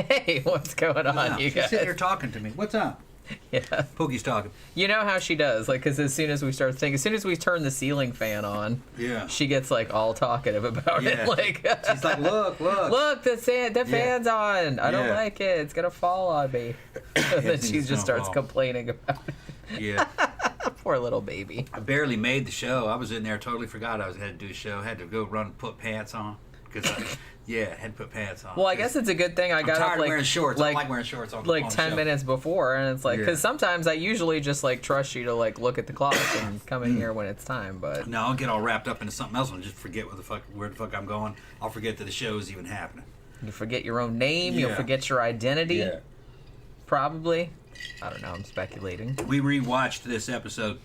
Hey, what's going on, you She's guys? sitting here talking to me. What's up? Yeah. Pookie's talking. You know how she does, like, because as soon as we turn the ceiling fan on, Yeah. she gets, like, all talkative about Yeah. it. Like, she's like, look. Look, the fan's on. I don't Yeah. like it. It's going to fall on me. And then she just starts complaining about it. Yeah. Poor little baby. I barely made the show. I was in there, totally forgot had to do a show. Had to go run, put pants on. Had to put pants on. Well, I guess it's a good thing I got tired up, of like, wearing shorts. I don't like wearing shorts on like on 10 the show. minutes before, and it's like, because Yeah. sometimes I usually just, like, trust you to, like, look at the clock and come in here when it's time, but... No, I'll get all wrapped up into something else and just forget where the fuck I'm going. I'll forget that the show's even happening. You forget your own name, Yeah. you'll forget your identity, Yeah. probably. I don't know, I'm speculating. We rewatched this episode.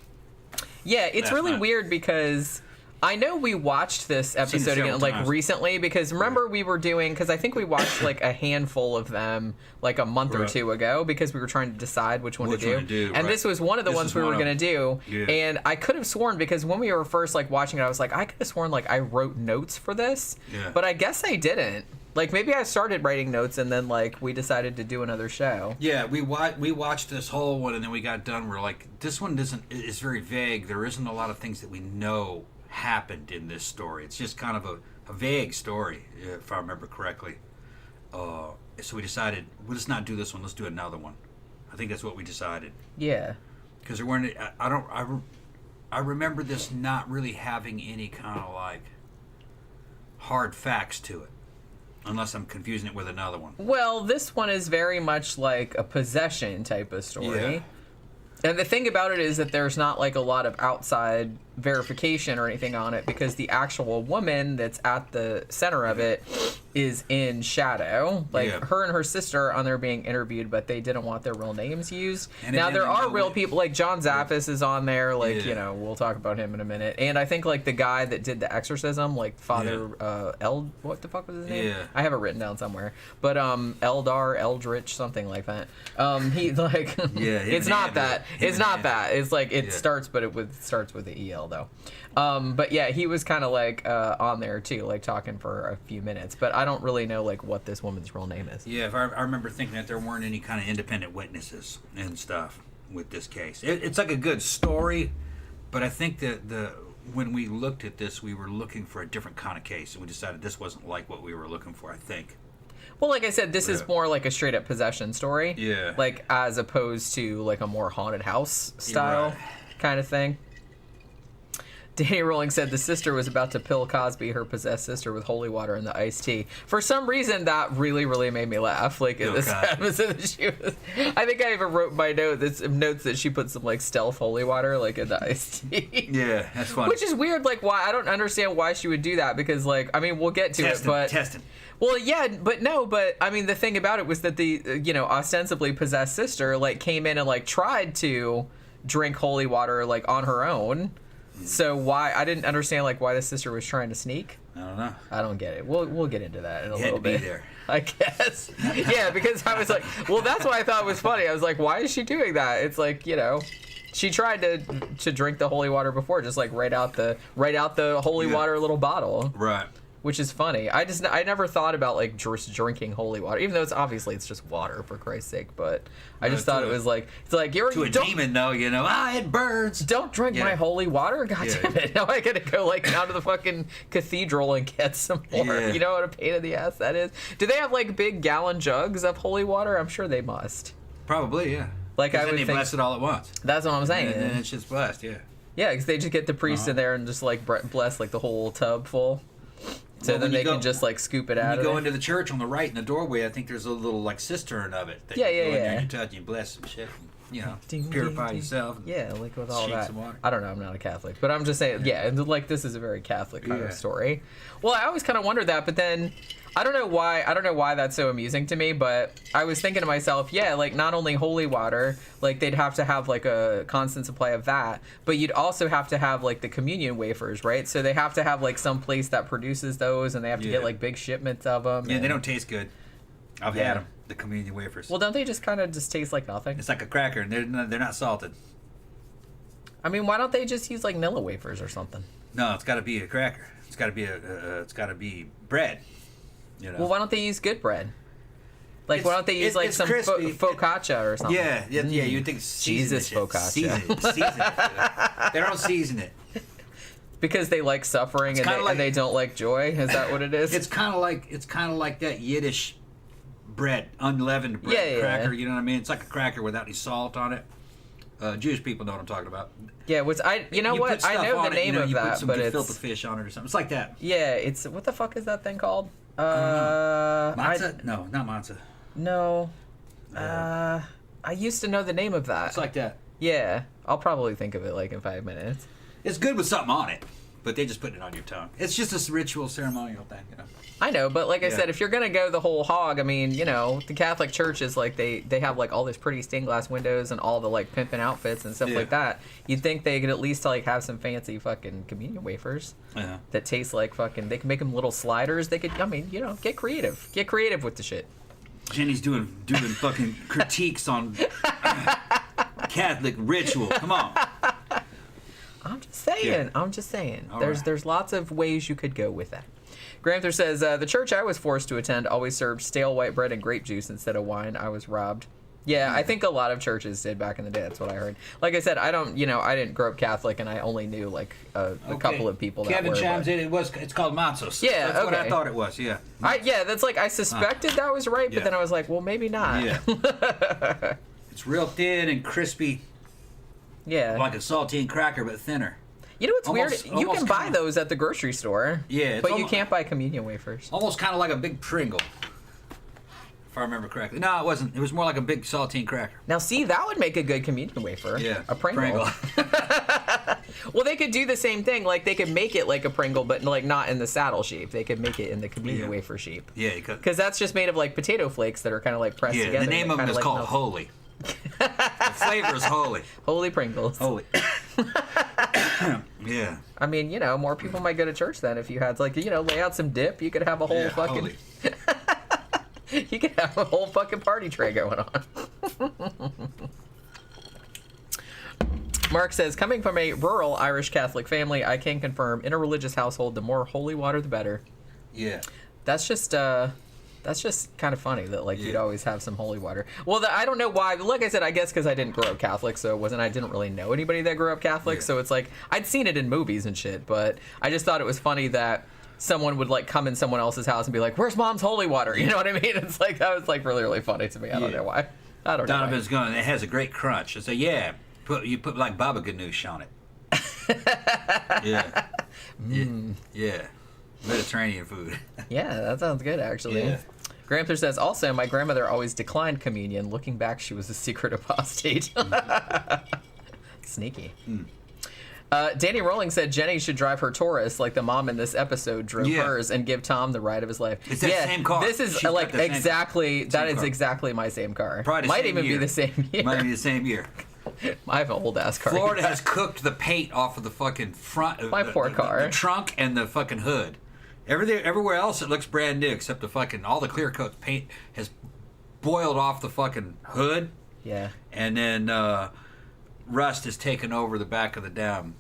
Yeah, it's Last really night. weird because I know we watched this Seen it episode several again, like, times. recently, because remember we were doing, because I think we watched, like, a handful of them, like, a month or Right. two ago, because we were trying to decide which one to do. And right. this was one of the This ones is we were one of going to do. Yeah. And I could have sworn, because when we were first, like, watching it, I was like, I could have sworn, like, I wrote notes for this. Yeah. But I guess I didn't. Like, maybe I started writing notes, and then, like, we decided to do another show. Yeah, we watched this whole one, and then we got done. We're like, this one is very vague. There isn't a lot of things that we know happened in this story. It's just kind of a vague story, if I remember correctly. So we decided, we'll just not do this one. Let's do another one. I think that's what we decided. Yeah. Because there weren't. I remember this not really having any kind of like hard facts to it, unless I'm confusing it with another one. Well, this one is very much like a possession type of story. Yeah. And the thing about it is that there's not like a lot of outside verification or anything on it, because the actual woman that's at the center of it is in shadow. Like, Yeah. her and her sister are on there being interviewed, but they didn't want their real names used. And now, it there didn't are know real what- people, like John Zaffis is on there, like, Yeah. you know, we'll talk about him in a minute. And I think, like, the guy that did the exorcism, like, Father what the fuck was his name? Yeah. I have it written down somewhere. But Eldritch, something like that. He, like, Yeah, it's not that. It's not that. It's like, it Yeah. starts, but starts with the EL, though. But yeah, he was kind of like on there too, like talking for a few minutes. But I don't really know like what this woman's real name is. Yeah, if I remember thinking that there weren't any kind of independent witnesses and stuff with this case. It's like a good story, but I think that when we looked at this, we were looking for a different kind of case, and we decided this wasn't like what we were looking for, I think. Well, like I said, this is Yeah. more like a straight up possession story. Yeah. Like, as opposed to like a more haunted house style Right. kind of thing. Danny Rowling said the sister was about to pill Cosby, her possessed sister, with holy water in the iced tea. For some reason, that really, really made me laugh. Like, in this episode, I think I even wrote my notes that she put some like stealth holy water like in the iced tea. Yeah, that's funny. Which is weird. Like, why? I don't understand why she would do that, because like, I mean, we'll get to it, but testing. well, yeah, but I mean, the thing about it was that the ostensibly possessed sister like came in and like tried to drink holy water like on her own. So why I didn't understand like why the sister was trying to sneak. I don't know. I don't get it. We'll get into that in a You little had to be bit. there. I guess. Yeah, because I was like, well, that's why I thought it was funny. I was like, why is she doing that? It's like, she tried to drink the holy water before, just like right out the holy water little bottle. Right. Which is funny. I never thought about like just drinking holy water, even though it's just water, for Christ's sake. But I just thought it was like, it's like To a demon, though, it burns. don't drink my holy water. God damn it! Now I gotta go like down to the fucking cathedral and get some more. Yeah. You know what a pain in the ass that is. Do they have like big gallon jugs of holy water? I'm sure they must. Probably, yeah. Like, I would they think bless it all at once. That's what I'm saying. And then it's just blessed, yeah. Yeah, because they just get the priest in there and just like bless like the whole tub full. So Well, then when they you can just like scoop it out When of you go there. into the church on the right in the doorway, I think there's a little like cistern of it. That Yeah, you yeah, go in there yeah. and you touch and you bless some shit. And, Ding, purify ding, yourself. Yeah, like with all Shake that. some water. I don't know. I'm not a Catholic, but I'm just saying. Yeah, and like this is a very Catholic kind of story. Well, I always kind of wondered that, but then I don't know why. I don't know why that's so amusing to me. But I was thinking to myself, yeah, like not only holy water, like they'd have to have like a constant supply of that, but you'd also have to have like the communion wafers, right? So they have to have like some place that produces those, and they have to get like big shipments of them. Yeah, and they don't taste good. I've had them, the communion wafers. Well, don't they just kind of just taste like nothing? It's like a cracker, and they're not salted. I mean, why don't they just use like Nilla wafers or something? No, it's got to be a cracker. It's got to be bread. Well, why don't they use good bread? Like, why don't they use like some focaccia or something? Yeah. You'd think Jesus focaccia. Season it. They don't season it. Because they like suffering and they don't like joy. Is that what it is? It's kind of like that Yiddish bread, unleavened bread cracker. You know what I mean? It's like a cracker without any salt on it. Jewish people know what I'm talking about. Yeah, I know the name of that, put some but it's gefilte fish on it or something. It's like that. Yeah, it's what the fuck is that thing called? Matzah? No, not matzah. No. I used to know the name of that. It's like that. Yeah, I'll probably think of it like in 5 minutes. It's good with something on it, but they just put it on your tongue. It's just a ritual, ceremonial thing, you know. I know, but like I said, if you're gonna go the whole hog, I mean, you know, the Catholic Church is like they have like all this pretty stained glass windows and all the like pimping outfits and stuff like that. You'd think they could at least like have some fancy fucking communion wafers that taste like fucking. They can make them little sliders. They could, I mean, you know, get creative with the shit. Jenny's doing fucking critiques on Catholic ritual. Come on. I'm just saying. There's lots of ways you could go with that. Gramthars says, the church I was forced to attend always served stale white bread and grape juice instead of wine. I was robbed. Yeah, I think a lot of churches did back in the day. That's what I heard. Like I said, I didn't grow up Catholic, and I only knew like a couple of people that were. Kevin chimes in. It's called matzos. Yeah, that's what I thought it was. Yeah. That's like I suspected that was right, but then I was like, well, maybe not. Yeah. It's real thin and crispy. Yeah. Like a saltine cracker, but thinner. You know what's weird? You can buy those at the grocery store. Yeah. But you can't buy communion wafers. Almost kind of like a big Pringle. If I remember correctly. No, it wasn't. It was more like a big saltine cracker. Now, see, that would make a good communion wafer. Yeah. A Pringle. Well, they could do the same thing. Like, they could make it like a Pringle, but like not in the saddle shape. They could make it in the communion wafer shape. Yeah. Because that's just made of like potato flakes that are kind of like pressed together. Yeah, the name of them is called Holy. The flavor is holy. Holy Pringles. Holy. Yeah. I mean, you know, more people might go to church then if you had, like, you know, lay out some dip. You could have a whole fucking... You could have a whole fucking party tray going on. Mark says, coming from a rural Irish Catholic family, I can confirm, in a religious household, the more holy water, the better. Yeah. That's just kind of funny that like you'd always have some holy water. Well, I don't know why. But like I said, I guess because I didn't grow up Catholic, so I didn't really know anybody that grew up Catholic. So it's like I'd seen it in movies and shit, but I just thought it was funny that someone would like come in someone else's house and be like, "Where's Mom's holy water?" You know what I mean? It's like that was like really funny to me. I don't know why. I don't know. Donovan's going. It has a great crunch. I say, you put like baba ganoush on it. Yeah. Mediterranean food. Yeah, that sounds good, actually. Yeah. Gramthars says, also, my grandmother always declined communion. Looking back, she was a secret apostate. Sneaky. Danny Rowling said Jenny should drive her Taurus like the mom in this episode drove hers and give Tom the ride of his life. It's that same car. This is like exactly, that is exactly my same car. Might even be the same year. Might be the same year. I have an old ass car. Florida has cooked the paint off of the fucking front of my poor car. The trunk and the fucking hood. Everywhere else it looks brand new except the fucking all the clear coat paint has boiled off the fucking hood. Yeah. And then rust has taken over the back of the damn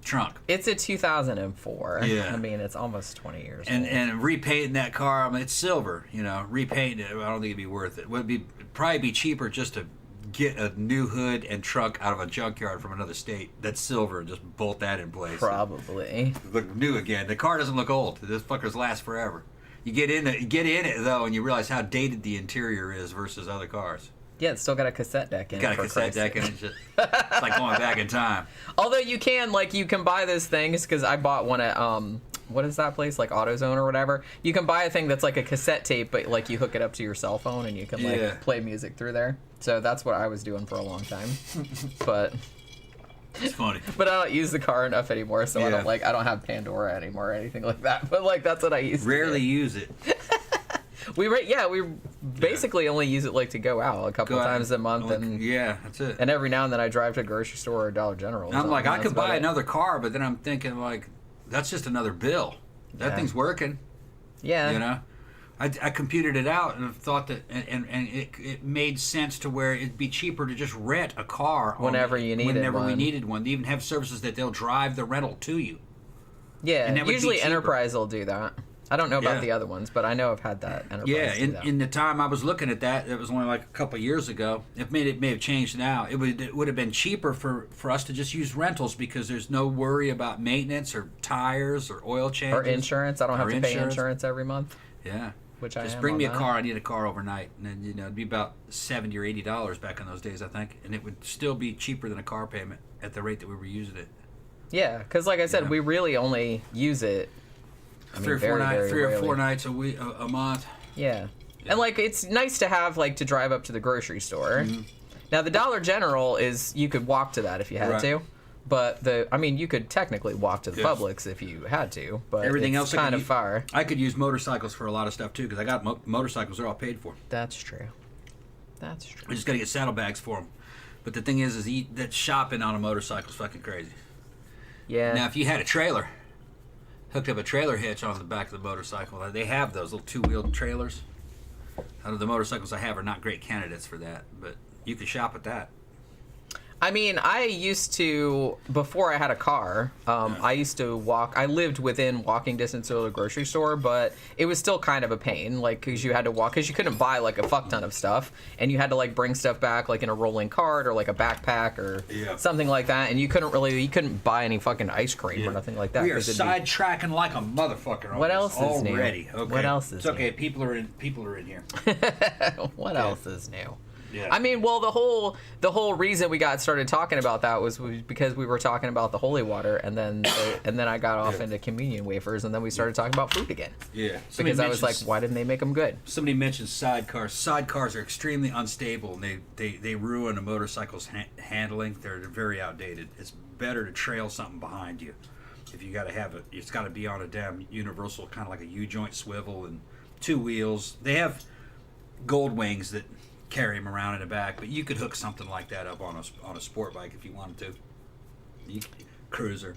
trunk. It's a 2004. Yeah. I mean, it's almost 20 years old. And repainting that car, I mean, it's silver, you know. Repainting it, I don't think it'd be worth it. It'd probably be cheaper just to get a new hood and trunk out of a junkyard from another state that's silver and just bolt that in place. Probably. Look new again. The car doesn't look old. This fuckers last forever. You get in it though, and you realize how dated the interior is versus other cars. Yeah, it's still got a cassette deck in it. Got a cassette deck in it. It's like going back in time. Although you can buy those things, because I bought one at what is that place, like AutoZone or whatever. You can buy a thing that's like a cassette tape, but like you hook it up to your cell phone and you can like play music through there. So that's what I was doing for a long time. But it's funny. But I don't use the car enough anymore, so I don't have Pandora anymore or anything like that. But like that's what I used. Rarely use it. We basically only use it like to go out a couple times a month, and that's it. And every now and then I drive to a grocery store or Dollar General. And I'm like, I could buy another car, but then I'm thinking like, that's just another bill. That thing's working. Yeah. You know, I computed it out and thought that, and it made sense to where it'd be cheaper to just rent a car whenever we needed one. They even have services that they'll drive the rental to you. Yeah. Usually Enterprise will do that. I don't know about the other ones, but I know I've had that Enterprise. Yeah, in the time I was looking at that, it was only like a couple of years ago. It may have changed now. It would have been cheaper for us to just use rentals because there's no worry about maintenance or tires or oil changes. Or insurance. I don't have to pay insurance every month. Yeah. Which just bring me a car. I need a car overnight, and then it'd be about $70 or $80 back in those days, I think, and it would still be cheaper than a car payment at the rate that we were using it. Yeah, because like I said, we really only use it. Three or four nights a week, a month. Yeah, and like it's nice to have like to drive up to the grocery store. Mm-hmm. Now the Dollar General is you could walk to that if you had to. But you could technically walk to the Publix if you had to, but everything else kind of far. I could use motorcycles for a lot of stuff too because I got motorcycles; they're all paid for. That's true. That's true. I just got to get saddlebags for them. But the thing is that shopping on a motorcycle is fucking crazy. Yeah. Now, if you had a trailer, hooked up a trailer hitch on the back of the motorcycle, they have those little two-wheeled trailers. Out of the motorcycles I have are not great candidates for that, but you could shop at that. I mean, I used to, before I had a car, I used to walk. I lived within walking distance of a grocery store, but it was still kind of a pain, like, because you had to walk, because you couldn't buy, like, a fuck ton of stuff, and you had to, like, bring stuff back, like, in a rolling cart or, like, a backpack or something like that, and you couldn't buy any fucking ice cream or nothing like that. We are sidetracking like a motherfucker. What else is already? new? Okay. What else is It's okay. People are in here. What else is new? Yeah. I mean, well, the whole reason we got started talking about that was because we were talking about the holy water, and then I got off into communion wafers, and then we started talking about food again. Yeah. Because I was like, why didn't they make them good? Somebody mentioned sidecars. Sidecars are extremely unstable, and they ruin a motorcycle's handling. They're very outdated. It's better to trail something behind you. If you got to have it, it's got to be on a damn universal, kind of like a U-joint swivel and two wheels. They have gold wings that carry them around in the back, but you could hook something like that up on a sport bike if you wanted to. Cruiser.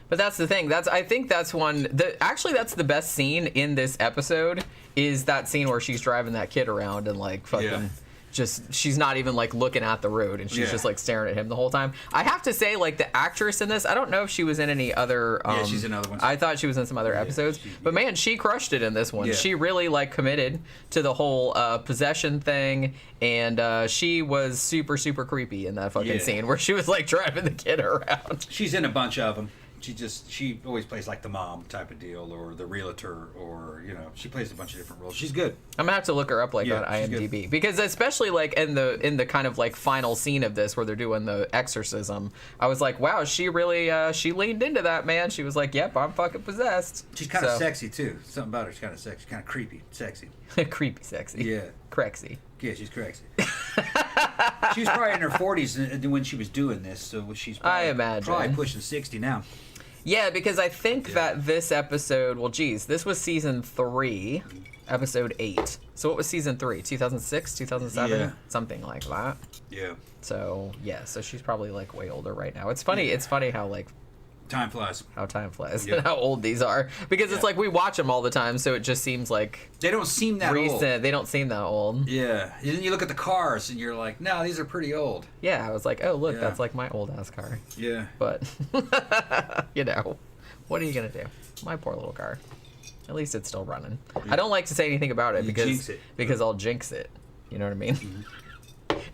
But that's the thing. I think that's that's the best scene in this episode is that scene where she's driving that kid around and like fucking she's not even like looking at the road and she's just like staring at him the whole time. I have to say, like, the actress in this, I don't know if she was in any other she's in other ones. I thought she was in some other episodes, but man, she crushed it in this one. She really like committed to the whole possession thing, and she was super super creepy in that fucking scene where she was like driving the kid around. She's in a bunch of them. She always plays like the mom type of deal, or the realtor, or she plays a bunch of different roles. She's good. I'm gonna have to look her up on IMDb because especially like in the kind of like final scene of this where they're doing the exorcism, I was like, wow, she really she leaned into that, man. She was like, yep, I'm fucking possessed. She's kind of sexy too. Something about her. She's kind of sexy, kind of creepy, sexy. Creepy, sexy. Yeah. Crexy. Yeah, she's crazy. She was probably in her 40s when she was doing this, so she's probably pushing 60 now. Yeah, because I think that this episode, this was season 3, episode 8. So what was season 3? 2006, 2007? Yeah. Something like that. Yeah. So, so she's probably like way older right now. It's funny how like time flies. How time flies and how old these are. Because it's like we watch them all the time, so it just seems like they don't seem that old. They don't seem that old. Yeah. And then you look at the cars and you're like, no, these are pretty old. Yeah, I was like, oh, look, that's like my old ass car. Yeah. But, what are you going to do? My poor little car. At least it's still running. I don't like to say anything about it because I'll jinx it. You know what I mean? Mm-hmm.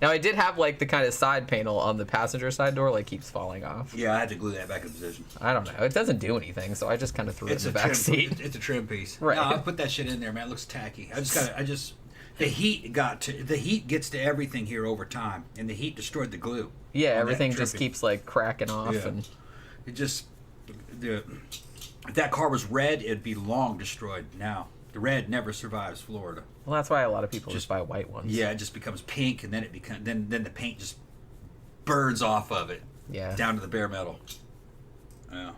Now, I did have, like, the kind of side panel on the passenger side door, like, keeps falling off. Yeah, I had to glue that back in position. I don't know. It doesn't do anything, so I just kind of threw it in the back seat. It's a trim piece. Right. No, I'll put that shit in there, man. It looks tacky. The heat gets to everything here over time, and the heat destroyed the glue. Yeah, everything just keeps, like, cracking off. Yeah. And it just... if that car was red, it'd be long destroyed now. The red never survives Florida. Well, that's why a lot of people just buy white ones. Yeah, it just becomes pink, and then then the paint just burns off of it. Yeah. Down to the bare metal. Yeah.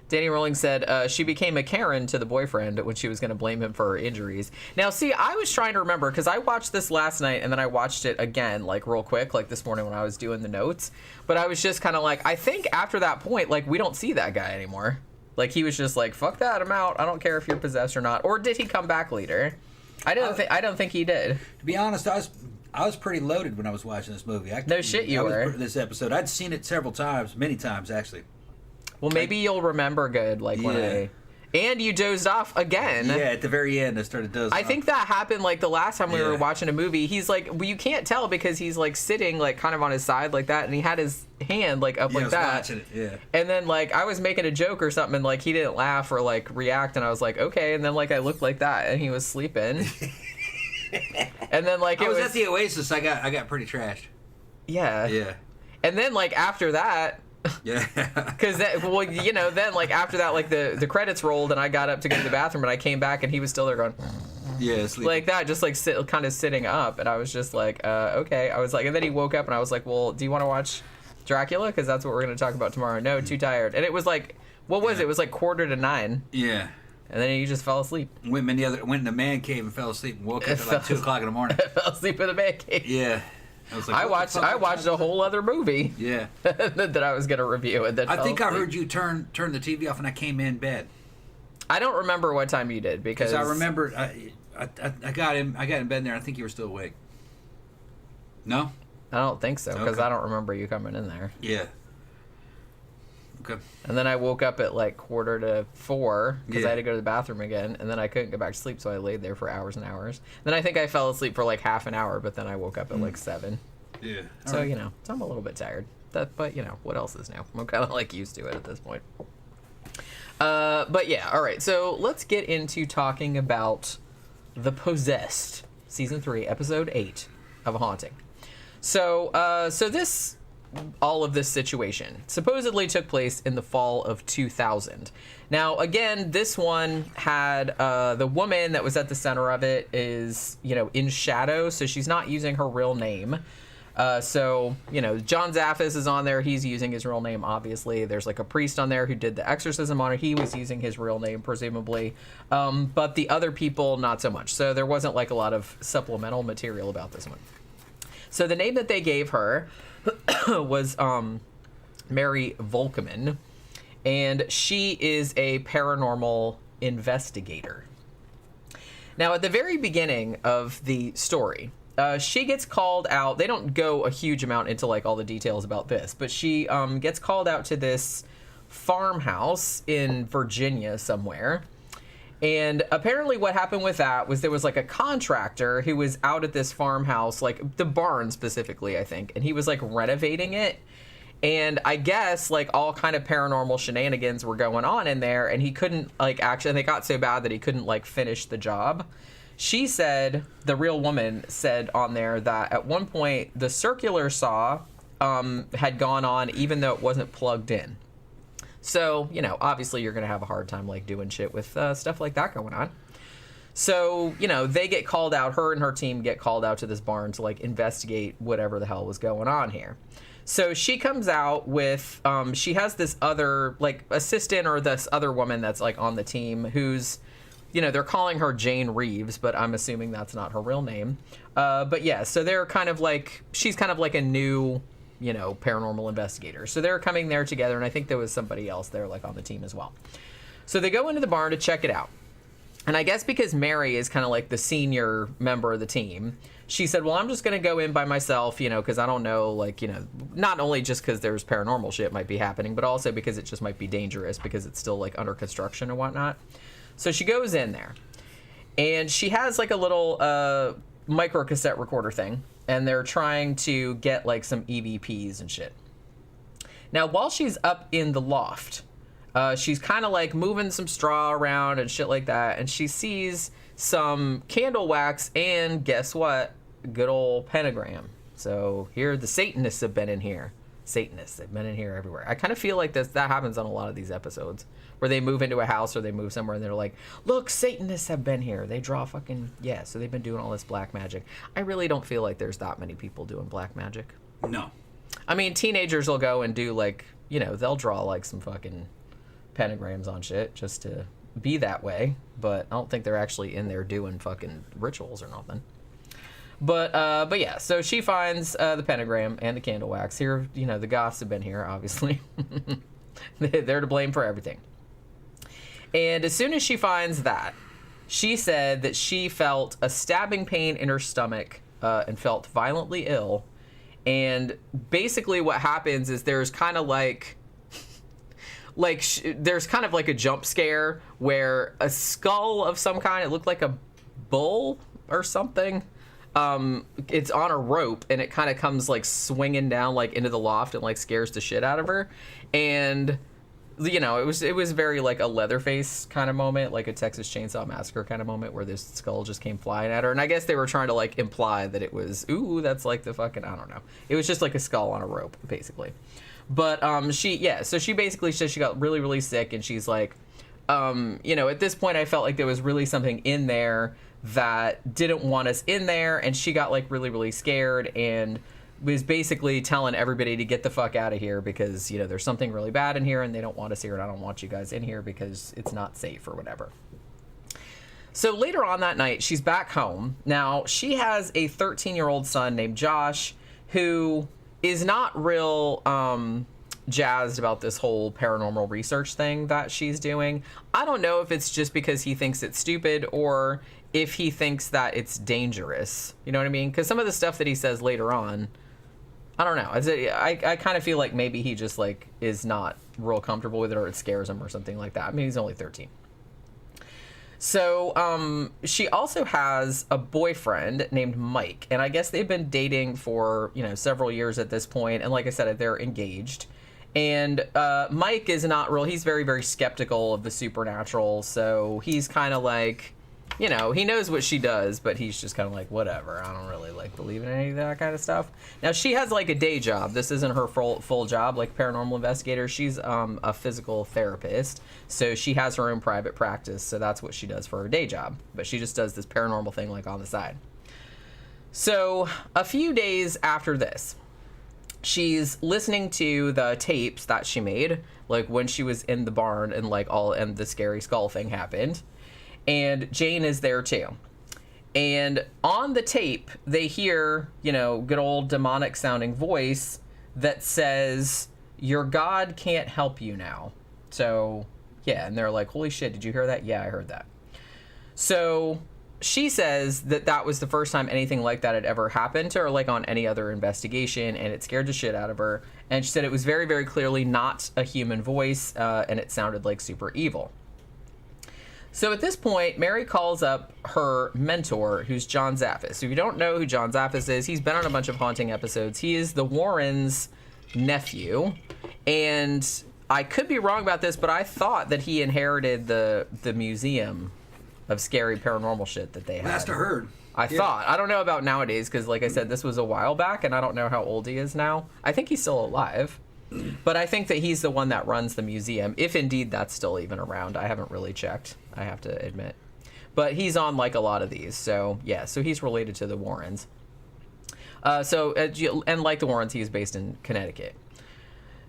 Danny Rowling said she became a Karen to the boyfriend when she was going to blame him for her injuries. Now, see, I was trying to remember, because I watched this last night, and then I watched it again, like, real quick, like, this morning when I was doing the notes. But I was just kind of like, I think after that point, like, we don't see that guy anymore. Like, he was just like, fuck that, I'm out. I don't care if you're possessed or not. Or did he come back later? I don't think he did. To be honest, I was pretty loaded when I was watching this movie. No shit, you were. This episode, I'd seen it several times, many times actually. Well, maybe you'll remember good, like when And you dozed off again. Yeah, at the very end, I started dozing I think that happened like the last time we were watching a movie. He's like, well, you can't tell because he's like sitting like kind of on his side like that, and he had his hand like up like that. Watching it. Yeah. And then like I was making a joke or something, and like he didn't laugh or like react, and I was like, okay. And then like I looked like that, and he was sleeping. And then like I was at the Oasis. I got pretty trashed. Yeah. Yeah. And then like after that. Yeah. Because then like after that, like the credits rolled and I got up to go to the bathroom and I came back and he was still there going, yeah, sleeping. Like that, just like kind of sitting up, and I was just like, okay. I was like, and then he woke up and I was like, well, do you want to watch Dracula? Because that's what we're going to talk about tomorrow. No, too tired. And it was like, what was it? It was like 8:45. Yeah. And then he just fell asleep. Went in the man cave and fell asleep and woke up at like 2 o'clock in the morning. Fell asleep in the man cave. Yeah. I watched a whole other movie. Yeah. that I was gonna review, and then I think I heard you turn the TV off, and I came in bed. I don't remember what time you did because I remember I got in bed there. And I think you were still awake. No, I don't think so because I don't remember you coming in there. Yeah. Okay. And then I woke up at like 3:45 because I had to go to the bathroom again, and then I couldn't go back to sleep, so I laid there for hours and hours. Then I think I fell asleep for like half an hour, but then I woke up at like 7. Yeah. So right. So I'm a little bit tired. But what else is new? I'm kind of like used to it at this point. But yeah, all right. So let's get into talking about The Possessed, season 3, episode 8 of A Haunting. So all of this situation supposedly took place in the fall of 2000. Now, again, this one had the woman that was at the center of it is, in shadow, so she's not using her real name. So, John Zaffis is on there. He's using his real name, obviously. There's like a priest on there who did the exorcism on her. He was using his real name, presumably. But the other people, not so much. So there wasn't like a lot of supplemental material about this one. So the name that they gave her was Mary Volkman, and she is a paranormal investigator. Now, at the very beginning of the story, she gets called out. They don't go a huge amount into like all the details about this, but she gets called out to this farmhouse in Virginia somewhere. And apparently what happened with that was there was like a contractor who was out at this farmhouse, like the barn specifically, I think, and he was like renovating it. And I guess like all kind of paranormal shenanigans were going on in there, and he couldn't like actually, they got so bad that he couldn't like finish the job. She said, the real woman said on there that at one point the circular saw had gone on even though it wasn't plugged in. So, obviously you're going to have a hard time, like, doing shit with stuff like that going on. So, they get called out, her and her team get called out to this barn to, like, investigate whatever the hell was going on here. So she comes out with, she has this other, like, assistant or this other woman that's, like, on the team who's, they're calling her Jane Reeves, but I'm assuming that's not her real name. But yeah, so they're kind of like, she's kind of like a new, paranormal investigator. So they're coming there together, and I think there was somebody else there, like, on the team as well. So they go into the barn to check it out. And I guess because Mary is kind of like the senior member of the team, she said, well, I'm just going to go in by myself, because I don't know, like, not only just because there's paranormal shit might be happening, but also because it just might be dangerous because it's still, like, under construction and whatnot. So she goes in there, and she has, like, a little micro cassette recorder thing, and they're trying to get, like, some EVPs and shit. Now, while she's up in the loft, she's kind of, like, moving some straw around and shit like that, and she sees some candle wax and, guess what? Good old pentagram. So here, the Satanists have been in here. Satanists have been in here everywhere. I kind of feel like that happens on a lot of these episodes, where they move into a house or they move somewhere and they're like, look, Satanists have been here. They draw fucking, yeah, so they've been doing all this black magic. I really don't feel like there's that many people doing black magic. No. I mean, teenagers will go and do, like, they'll draw, like, some fucking pentagrams on shit just to be that way, but I don't think they're actually in there doing fucking rituals or nothing. But yeah, so she finds the pentagram and the candle wax. Here, the goths have been here, obviously. They're to blame for everything. And as soon as she finds that, she said that she felt a stabbing pain in her stomach and felt violently ill. And basically what happens is there's kind of like like there's kind of like a jump scare where a skull of some kind, it looked like a bull or something. It's on a rope and it kind of comes like swinging down like into the loft and like scares the shit out of her. And you know, it was very like a Leatherface kind of moment, like a Texas Chainsaw Massacre kind of moment where this skull just came flying at her. And I guess they were trying to like imply that it was, ooh, that's like the fucking, I don't know. It was just like a skull on a rope, basically. But so she basically says she got really, really sick, and she's like, you know, at this point I felt like there was really something in there that didn't want us in there, and she got like really, really scared and was basically telling everybody to get the fuck out of here because, you know, there's something really bad in here and they don't want us here, and I don't want you guys in here because it's not safe or whatever. So later on that night, she's back home. Now, she has a 13-year-old son named Josh who is not real jazzed about this whole paranormal research thing that she's doing. I don't know if it's just because he thinks it's stupid or if he thinks that it's dangerous. You know what I mean? Because some of the stuff that he says later on, I don't know. I kind of feel like maybe he just like is not real comfortable with it, or it scares him or something like that. I mean, he's only 13. So she also has a boyfriend named Mike, and I guess they've been dating for, you know, several years at this point, and like I said, they're engaged. And Mike is not real, he's very, very skeptical of the supernatural, so he's kind of like, you know, he knows what she does, but he's just kind of like, whatever, I don't really like believe in any of that kind of stuff. Now, she has like a day job. This isn't her full job like paranormal investigator. She's a physical therapist, so she has her own private practice, so that's what she does for her day job, but she just does this paranormal thing like on the side. So a few days after this, she's listening to the tapes that she made, like when she was in the barn and like and the scary skull thing happened. And Jane is there too. And on the tape, they hear, you know, good old demonic sounding voice that says, "Your God can't help you now." So, yeah, and they're like, holy shit, did you hear that? Yeah, I heard that. So she says that that was the first time anything like that had ever happened to her, like on any other investigation, and it scared the shit out of her. And she said it was very, very clearly not a human voice, and it sounded like super evil. So at this point, Mary calls up her mentor, who's John Zaffis. So if you don't know who John Zaffis is, he's been on a bunch of haunting episodes. He is the Warrens' nephew. And I could be wrong about this, but I thought that he inherited the museum of scary paranormal shit that they had. Last I heard. I thought. I don't know about nowadays, because like I said, this was a while back, and I don't know how old he is now. I think he's still alive. But I think that he's the one that runs the museum, if indeed that's still even around. I haven't really checked, I have to admit. But he's on, like, a lot of these. So, yeah, so he's related to the Warrens. And like the Warrens, he's based in Connecticut.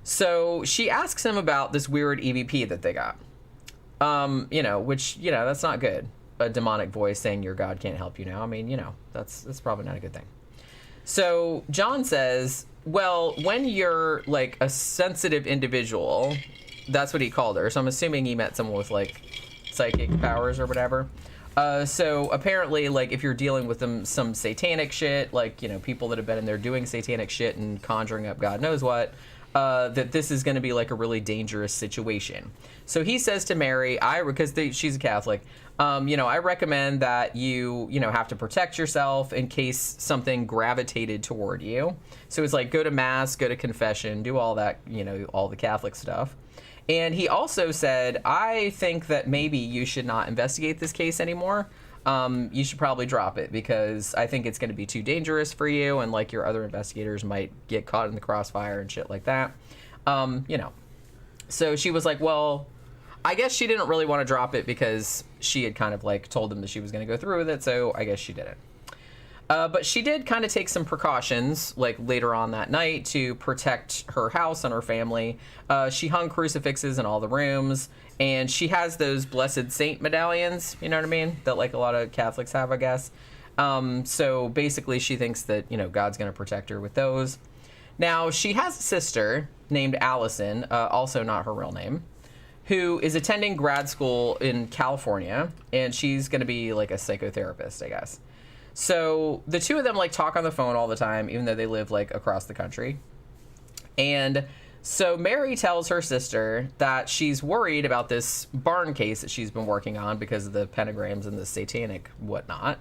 So she asks him about this weird EVP that they got. You know, which, you know, that's not good. A demonic voice saying your God can't help you now. I mean, you know, that's probably not a good thing. So John says, well, when you're like a sensitive individual, that's what he called her. So I'm assuming he meant someone with like psychic powers or whatever. So apparently, like, if you're dealing with some satanic shit, like, you know, people that have been in there doing satanic shit and conjuring up God knows what, that this is going to be like a really dangerous situation. So he says to Mary, because she's a Catholic, you know, I recommend that you know, have to protect yourself in case something gravitated toward you. So it's like, go to mass, go to confession, do all that, you know, all the Catholic stuff. And he also said, I think that maybe you should not investigate this case anymore. You should probably drop it because I think it's going to be too dangerous for you, and like your other investigators might get caught in the crossfire and shit like that. You know. So she was like, well, I guess she didn't really want to drop it because she had kind of like told them that she was going to go through with it, so I guess she didn't. But she did kind of take some precautions, like later on that night, to protect her house and her family. She hung crucifixes in all the rooms, and she has those Blessed Saint medallions, you know what I mean? That like a lot of Catholics have, I guess. So basically she thinks that, you know, God's going to protect her with those. Now, she has a sister named Allison, also not her real name, who is attending grad school in California, and she's going to be like a psychotherapist, I guess. So the two of them like talk on the phone all the time, even though they live like across the country. And So Mary tells her sister that she's worried about this barn case that she's been working on because of the pentagrams and the satanic whatnot.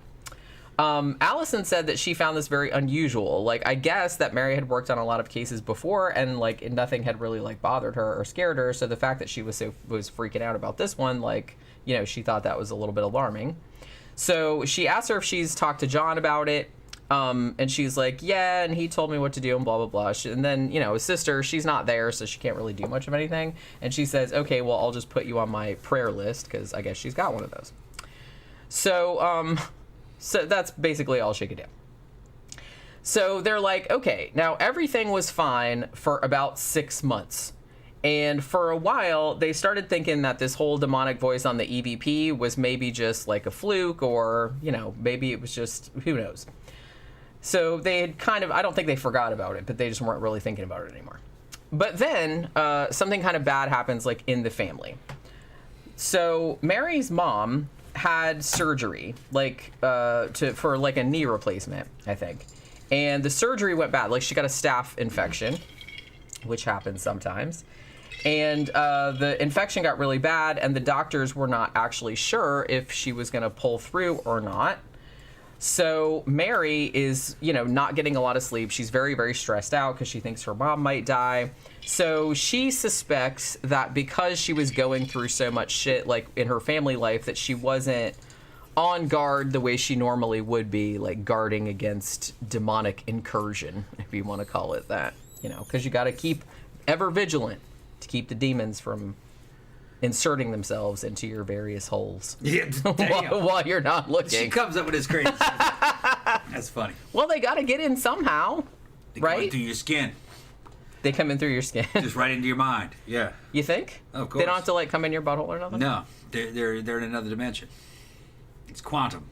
Allison said that she found this very unusual. Like, I guess that Mary had worked on a lot of cases before, and like nothing had really like bothered her or scared her. So the fact that she was freaking out about this one, like, you know, she thought that was a little bit alarming. So she asked her if she's talked to John about it. And she's like, yeah, and he told me what to do and blah, blah, blah. And then, you know, his sister, she's not there, so she can't really do much of anything. And she says, okay, well, I'll just put you on my prayer list, because I guess she's got one of those. So, so that's basically all she could do. So they're like, okay, now everything was fine for about 6 months. And for a while, they started thinking that this whole demonic voice on the EVP was maybe just like a fluke, or, you know, maybe it was just, who knows. So they had kind of, I don't think they forgot about it, but they just weren't really thinking about it anymore. But then something kind of bad happens, like, in the family. So Mary's mom had surgery, like, for like a knee replacement, I think. And the surgery went bad. Like, she got a staph infection, which happens sometimes. And the infection got really bad, and the doctors were not actually sure if she was going to pull through or not. So Mary is, you know, not getting a lot of sleep. She's very, very stressed out because she thinks her mom might die. So she suspects that because she was going through so much shit, like, in her family life, that she wasn't on guard the way she normally would be, like, guarding against demonic incursion, if you want to call it that. You know, because you got to keep ever vigilant to keep the demons from inserting themselves into your various holes. Yeah, while you're not looking. She comes up with this crazy stuff. That's funny. Well, they got to get in somehow, They right? come into your skin. They come in through your skin. Just right into your mind. Yeah. You think? Of course. They don't have to, like, come in your butthole or nothing? No, they're in another dimension. It's quantum.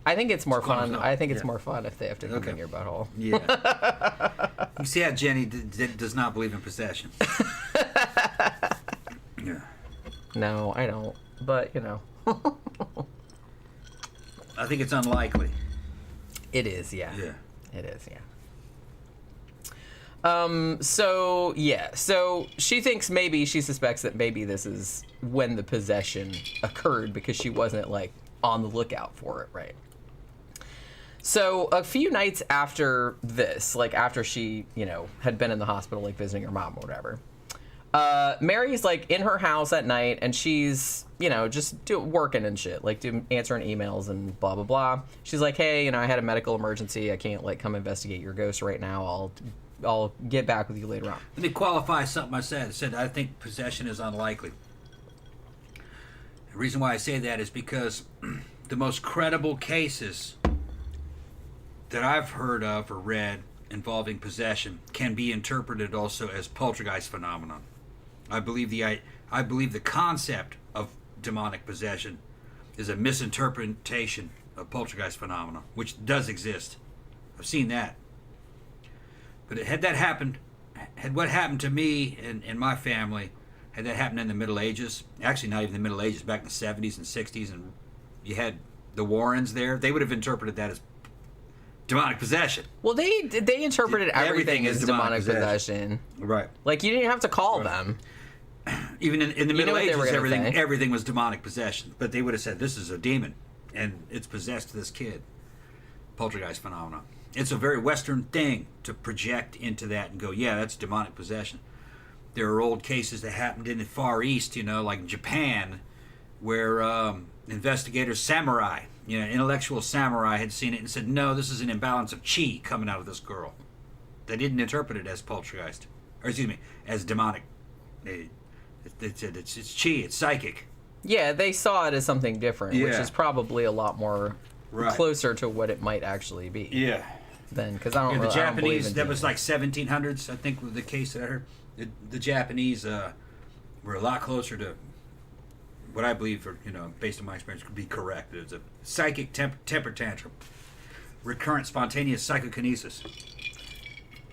I think it's more fun. quantum. I think it's Yeah. more fun if they have to come in your butthole. Yeah. You see how Jenny does not believe in possession. Yeah. No, I don't. But, you know. I think it's unlikely. It is, yeah. Yeah. It is, yeah. So, yeah. So, she suspects that maybe this is when the possession occurred, because she wasn't, like, on the lookout for it, right? So, a few nights after this, like, after she, you know, had been in the hospital, like, visiting her mom or whatever, Mary's, like, in her house at night, and she's, you know, just working and shit, like, answering emails and blah, blah, blah. She's like, hey, you know, I had a medical emergency. I can't, like, come investigate your ghost right now. I'll get back with you later on. Let me qualify something I said. I said I think possession is unlikely. The reason why I say that is because the most credible cases that I've heard of or read involving possession can be interpreted also as poltergeist phenomenon. I believe the concept of demonic possession is a misinterpretation of poltergeist phenomena, which does exist. I've seen that. But had what happened to me and my family, had that happened in the Middle Ages, actually not even the Middle Ages, back in the 70s and 60s, and you had the Warrens there, they would have interpreted that as demonic possession. Well, they interpreted everything as demonic possession. Right. Like, you didn't have to call them. Even in the Middle Ages, say? everything was demonic possession. But they would have said, this is a demon, and it's possessed this kid. Poltergeist phenomenon. It's a very Western thing to project into that and go, yeah, that's demonic possession. There are old cases that happened in the Far East, you know, like Japan, where investigators, samurai, you know, intellectual samurai had seen it and said, no, this is an imbalance of chi coming out of this girl. They didn't interpret it as poltergeist, or excuse me, as demonic. They said it's chi, it's psychic. Yeah, they saw it as something different, which Yeah. is probably a lot more closer to what it might actually be. Yeah. Then, because I don't. The I don't believe Japanese, in that was like demons. 1700s, I think, was the case that I heard. The Japanese were a lot closer to what I believe, or, you know, based on my experience, could be correct. It's a psychic temper tantrum, recurrent spontaneous psychokinesis.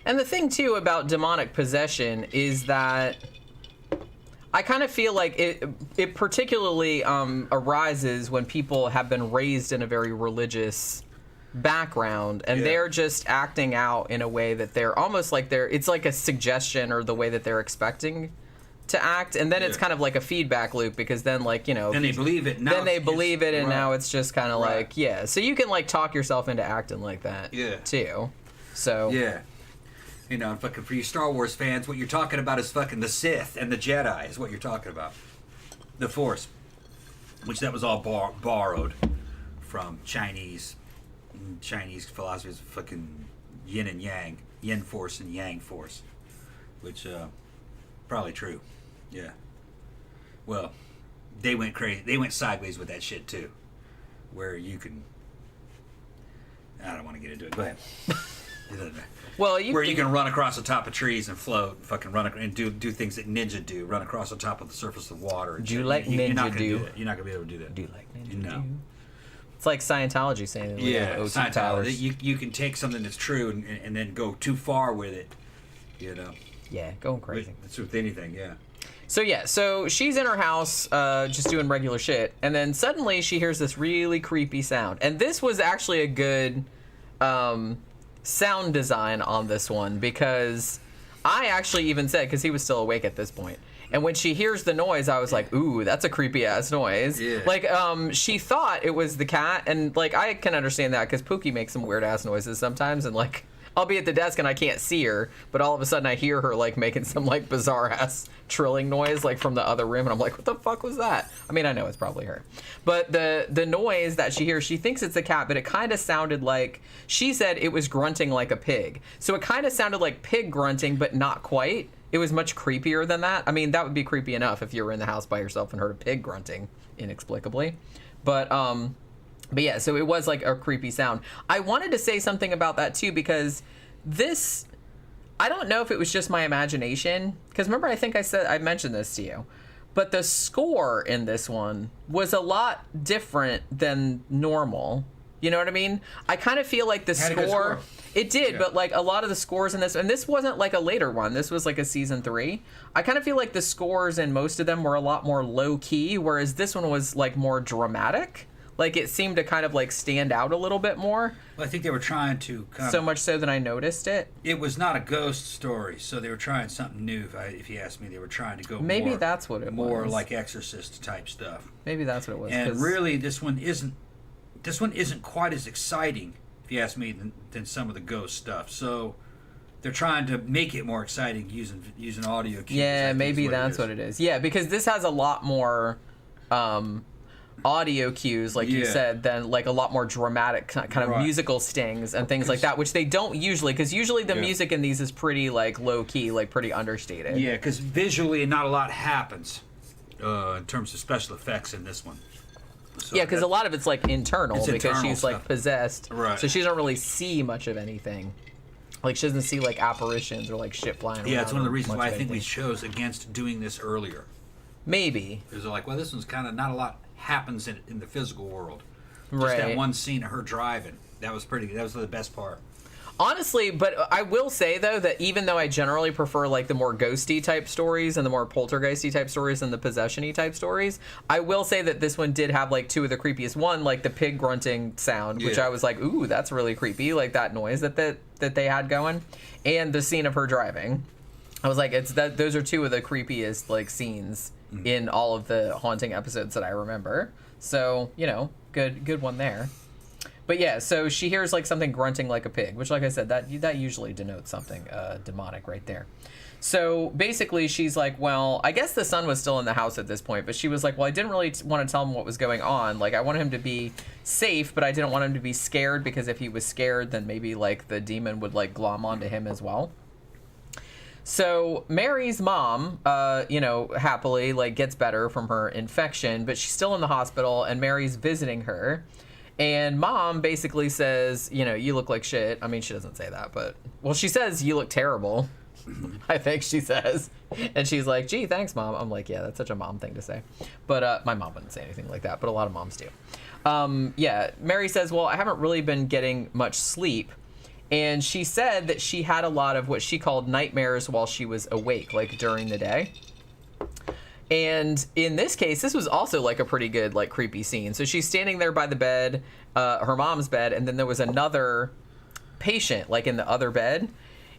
And the thing too about demonic possession is that I kind of feel like it particularly arises when people have been raised in a very religious, background, and they're just acting out in a way that they're almost like it's like a suggestion or the way that they're expecting to act, and then it's kind of like a feedback loop, because then, like, you know, then they believe it. Now then they believe it, and now it's just kind of Right. like, so you can like talk yourself into acting like that, too. So you know, fucking for you Star Wars fans, what you're talking about is fucking the Sith and the Jedi is what you're talking about. The Force, which that was all borrowed from Chinese philosophies, fucking yin and yang, yin force and yang force, which probably true. Yeah. Well, they went crazy. They went sideways with that shit too, where you can. I don't want to get into it. Go ahead. It doesn't matter. Well, you can run across the top of trees and float, fucking run and do things that ninja do, run across the top of the surface of water. Do you like ninja You're not gonna do? do that. You're not gonna be able to do that. Do you like ninja No. do? It's like Scientology saying, Scientology. powers. You can take something that's true and then go too far with it. You know. Yeah, going crazy. That's with anything. Yeah. So she's in her house, just doing regular shit, and then suddenly she hears this really creepy sound. And this was actually a good sound design on this one, because I actually even said, because he was still awake at this point, and when she hears the noise, I was like, ooh, that's a creepy ass noise. Yeah. Like, she thought it was the cat, and like, I can understand that, because Pookie makes some weird ass noises sometimes, and like, I'll be at the desk and I can't see her, but all of a sudden I hear her like making some like bizarre ass trilling noise like from the other room, and I'm like, what the fuck was that? I mean, I know it's probably her, but the noise that she hears, she thinks it's a cat, but it kind of sounded like, she said it was grunting like a pig. So it kind of sounded like pig grunting, but not quite. It was much creepier than that. I mean, that would be creepy enough if you were in the house by yourself and heard a pig grunting inexplicably, but yeah, so it was like a creepy sound. I wanted to say something about that too, because this, I don't know if it was just my imagination, because remember, I think I mentioned this to you, but the score in this one was a lot different than normal. You know what I mean? I kind of feel like the score, it did, but like a lot of the scores in this, and this wasn't like a later one, this was like a season 3. I kind of feel like the scores in most of them were a lot more low key, whereas this one was like more dramatic. Like, it seemed to kind of like stand out a little bit more. Well, I think they were trying to so much so that I noticed it. It was not a ghost story, so they were trying something new. If you ask me, they were trying to go maybe that's what it was. More like Exorcist type stuff. Maybe that's what it was. And really, this one isn't quite as exciting, if you ask me, than some of the ghost stuff. So they're trying to make it more exciting using audio cues. Yeah, maybe that's what it is. Yeah, because this has a lot more audio cues, like you said, than like a lot more dramatic kind of musical stings and things like that, which they don't usually, because usually the music in these is pretty like low key, like pretty understated. Yeah, because visually not a lot happens in terms of special effects in this one. So yeah, because a lot of it's like internal, because she's stuff. like possessed, right? So she doesn't really see much of anything. Like, she doesn't see like apparitions or like shit flying around. Yeah, it's one of the reasons why I think we chose against doing this earlier. Maybe. Because they're like, well, this one's kind of not a lot happens in the physical world. Just right. that one scene of her driving. That was pretty good. That was the best part. Honestly, but I will say, though, that even though I generally prefer, like, the more ghosty type stories and the more poltergeisty type stories and the possession-y type stories, I will say that this one did have, like, 2 of the creepiest. One, like, the pig grunting sound, which I was like, ooh, that's really creepy, like, that noise that they had going, and the scene of her driving. I was like, those are 2 of the creepiest, like, scenes in all of the haunting episodes that I remember. So, you know, good one there. But yeah, so she hears like something grunting like a pig, which, like I said, that usually denotes something demonic right there. So basically she's like, well, I guess the son was still in the house at this point, but she was like, well, I didn't really want to tell him what was going on. Like, I wanted him to be safe, but I didn't want him to be scared, because if he was scared, then maybe like the demon would like glom onto him as well. So Mary's mom, happily like gets better from her infection, but she's still in the hospital, and Mary's visiting her. And mom basically says, you look like shit. I mean, she doesn't say that, but, well, she says, you look terrible. I think she says. And she's like, gee, thanks, mom. I'm like, yeah, that's such a mom thing to say. But my mom wouldn't say anything like that, but a lot of moms do. Mary says, well, I haven't really been getting much sleep. And she said that she had a lot of what she called nightmares while she was awake, like during the day. And in this case, this was also like a pretty good, like, creepy scene. So she's standing there by the bed, her mom's bed, and then there was another patient, like, in the other bed.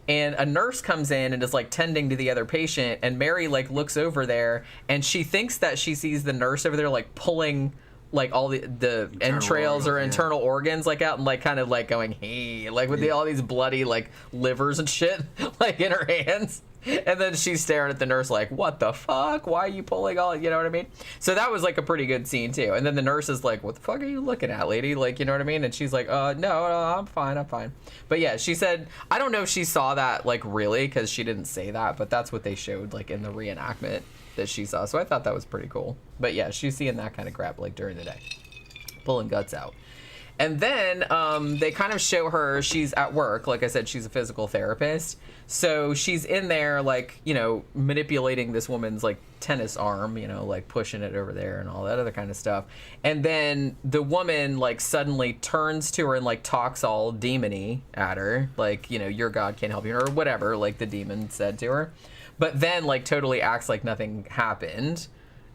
And a nurse comes in and is, like, tending to the other patient, and Mary, like, looks over there, and she thinks that she sees the nurse over there, like, pulling, like, all the entrails or internal organs, like, out, and, like, kind of, like, going, hey, like, with all these bloody, like, livers and shit, like, in her hands. And then she's staring at the nurse like, what the fuck? Why are you pulling all, you know what I mean? So that was like a pretty good scene too. And then the nurse is like, what the fuck are you looking at, lady? Like, you know what I mean? And she's like, no, I'm fine. But yeah, she said, I don't know if she saw that like really, because she didn't say that, but that's what they showed like in the reenactment that she saw. So I thought that was pretty cool. But yeah, she's seeing that kind of crap like during the day, pulling guts out. And then they kind of show her, she's at work. Like I said, she's a physical therapist. So she's in there, like, you know, manipulating this woman's, like, tennis arm, you know, like, pushing it over there and all that other kind of stuff. And then the woman, like, suddenly turns to her and, like, talks all demon-y at her. Like, you know, your God can't help you, or whatever, like, the demon said to her. But then, like, totally acts like nothing happened.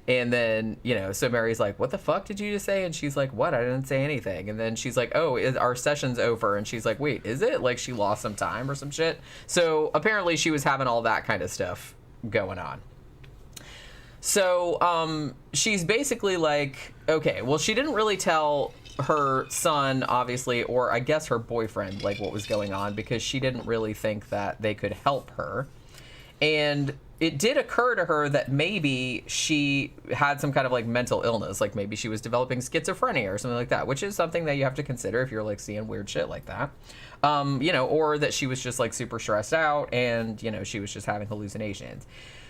And then, you know, so Mary's like, what the fuck did you just say? And she's like, what? I didn't say anything. And then she's like, oh, our session's over. And she's like, wait, is it? Like, she lost some time or some shit. So apparently she was having all that kind of stuff going on. So she's basically like, okay, well, she didn't really tell her son, obviously, or I guess her boyfriend, like, what was going on, because she didn't really think that they could help her. And it did occur to her that maybe she had some kind of like mental illness, like maybe she was developing schizophrenia or something like that, which is something that you have to consider if you're like seeing weird shit like that. You know, or that she was just like super stressed out and, you know, she was just having hallucinations.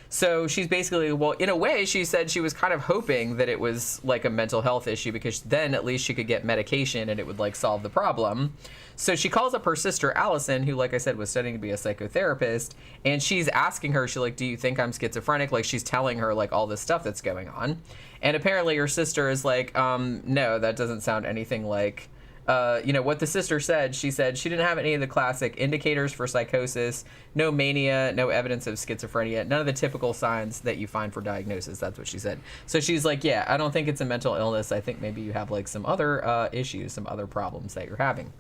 So she's basically, well, in a way, she said she was kind of hoping that it was like a mental health issue, because then at least she could get medication and it would like solve the problem. So she calls up her sister, Allison, who, like I said, was studying to be a psychotherapist. And she's asking her, she's like, do you think I'm schizophrenic? Like, she's telling her like all this stuff that's going on. And apparently her sister is like, no, that doesn't sound anything like, you know, what the sister said. She said she didn't have any of the classic indicators for psychosis, no mania, no evidence of schizophrenia, none of the typical signs that you find for diagnosis. That's what she said. So she's like, yeah, I don't think it's a mental illness. I think maybe you have like some other issues, some other problems that you're having.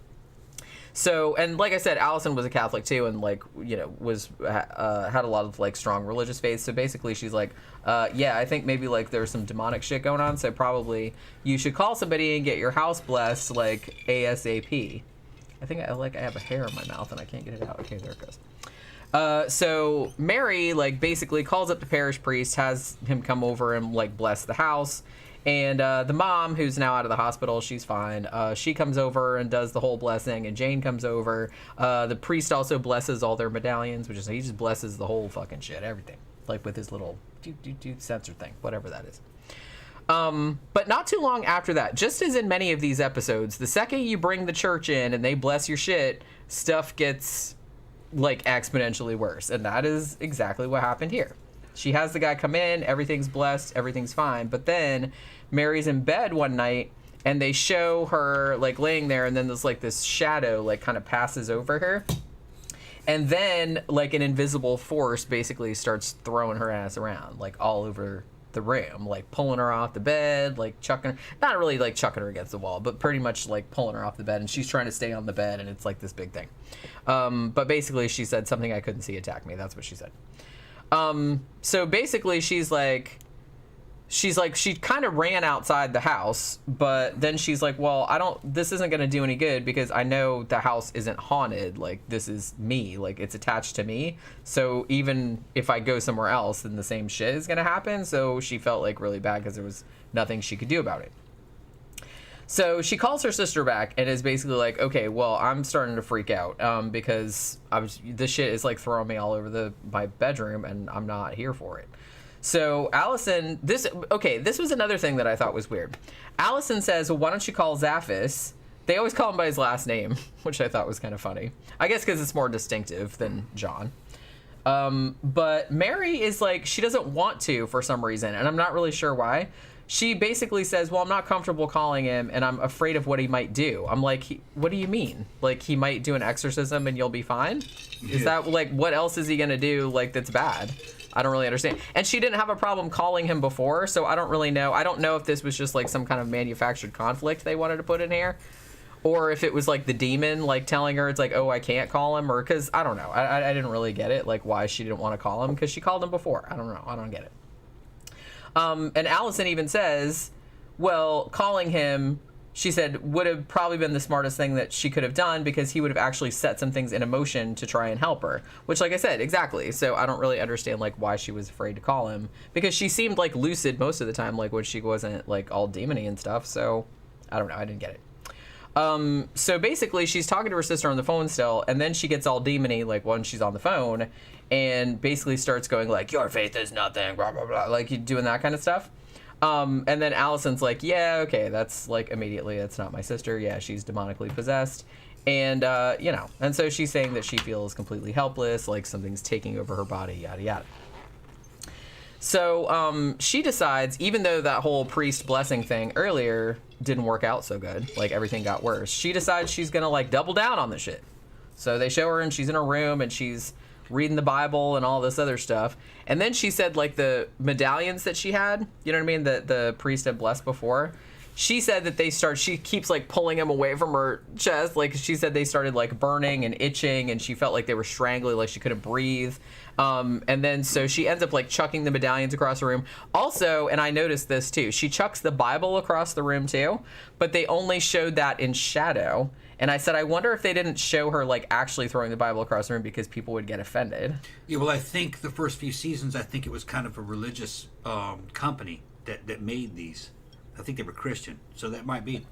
So, and like I said, Allison was a Catholic too, and like, you know, was had a lot of like strong religious faith. So basically she's like, yeah, I think maybe like there's some demonic shit going on. So probably you should call somebody and get your house blessed like ASAP. I think I have a hair in my mouth and I can't get it out. Okay, there it goes. So Mary like basically calls up the parish priest, has him come over and like bless the house. And the mom, who's now out of the hospital, she's fine. She comes over and does the whole blessing, and Jane comes over. The priest also blesses all their medallions, which is, he just blesses the whole fucking shit, everything. Like with his little sensor thing, whatever that is. But not too long after that, just as in many of these episodes, the second you bring the church in and they bless your shit, stuff gets like exponentially worse. And that is exactly what happened here. She has the guy come in, everything's blessed, everything's fine. But then Mary's in bed one night and they show her like laying there, and then there's like this shadow like kind of passes over her. And then like an invisible force basically starts throwing her ass around like all over the room, like pulling her off the bed, like chucking her, not really like chucking her against the wall, but pretty much like pulling her off the bed, and she's trying to stay on the bed, and it's like this big thing. But basically she said, something I couldn't see attack me. That's what she said. So basically she kind of ran outside the house, but then she's like, well, this isn't going to do any good because I know the house isn't haunted. Like, this is me, like it's attached to me. So even if I go somewhere else, then the same shit is going to happen. So she felt like really bad because there was nothing she could do about it. So she calls her sister back and is basically like, okay, well, I'm starting to freak out because this shit is like throwing me all over my bedroom and I'm not here for it. So Allison, this was another thing that I thought was weird. Allison says, well, why don't you call Zaphis? They always call him by his last name, which I thought was kind of funny. I guess because it's more distinctive than John. But Mary is like, she doesn't want to for some reason, and I'm not really sure why. she basically says, well, I'm not comfortable calling him, and I'm afraid of what he might do. I'm like, what do you mean? Like, he might do an exorcism and you'll be fine? Yeah. Is that, like, what else is he going to do, like, that's bad? I don't really understand. And she didn't have a problem calling him before, so I don't really know. I don't know if this was just, like, some kind of manufactured conflict they wanted to put in here, or if it was, like, the demon, like, telling her, it's like, oh, I can't call him, or, because, I don't know. I didn't really get it, like, why she didn't want to call him, because she called him before. I don't know. I don't get it. And Allison even says, well, calling him, she said, would have probably been the smartest thing that she could have done because he would have actually set some things in motion to try and help her. Which, like I said, exactly. So I don't really understand, like, why she was afraid to call him. Because she seemed, like, lucid most of the time, like, when she wasn't, like, all demony and stuff. So, I don't know. I didn't get it. So basically, she's talking to her sister on the phone still, and then she gets all demony, like, when she's on the phone, and basically starts going, like, your faith is nothing, blah, blah, blah, like, doing that kind of stuff. And then Allison's like, yeah, okay, that's, like, immediately, that's not my sister. Yeah, she's demonically possessed. And, you know, and so she's saying that she feels completely helpless, like something's taking over her body, yada, yada. So, she decides, even though that whole priest blessing thing earlier didn't work out so good, like, everything got worse, she decides she's gonna, like, double down on the shit. So they show her, and she's in her room, and she's reading the Bible and all this other stuff. And then she said, like, the medallions that she had, you know what I mean, that the priest had blessed before, she said that she keeps, like, pulling them away from her chest. Like, she said they started, like, burning and itching, and she felt like they were strangling, like she couldn't breathe. And then so she ends up, like, chucking the medallions across the room. Also, and I noticed this too, she chucks the Bible across the room too, but they only showed that in shadow. And I said, I wonder if they didn't show her, like, actually throwing the Bible across the room because people would get offended. Yeah, well, I think the first few seasons, I think it was kind of a religious company that made these. I think they were Christian, so that might be.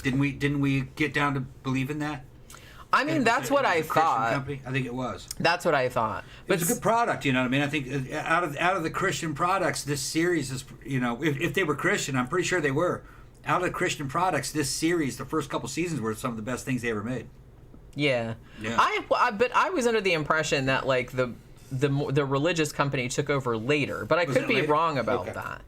Didn't we get down to believing that? I mean, that's what I thought. Company? I think it was. That's what I thought. But it's a good product, you know what I mean? I think out of the Christian products, this series is, you know, if they were Christian, I'm pretty sure they were. Out of the Christian products, this series, the first couple seasons were some of the best things they ever made. Yeah. But I was under the impression that, like, the religious company took over later, but I could be wrong about that.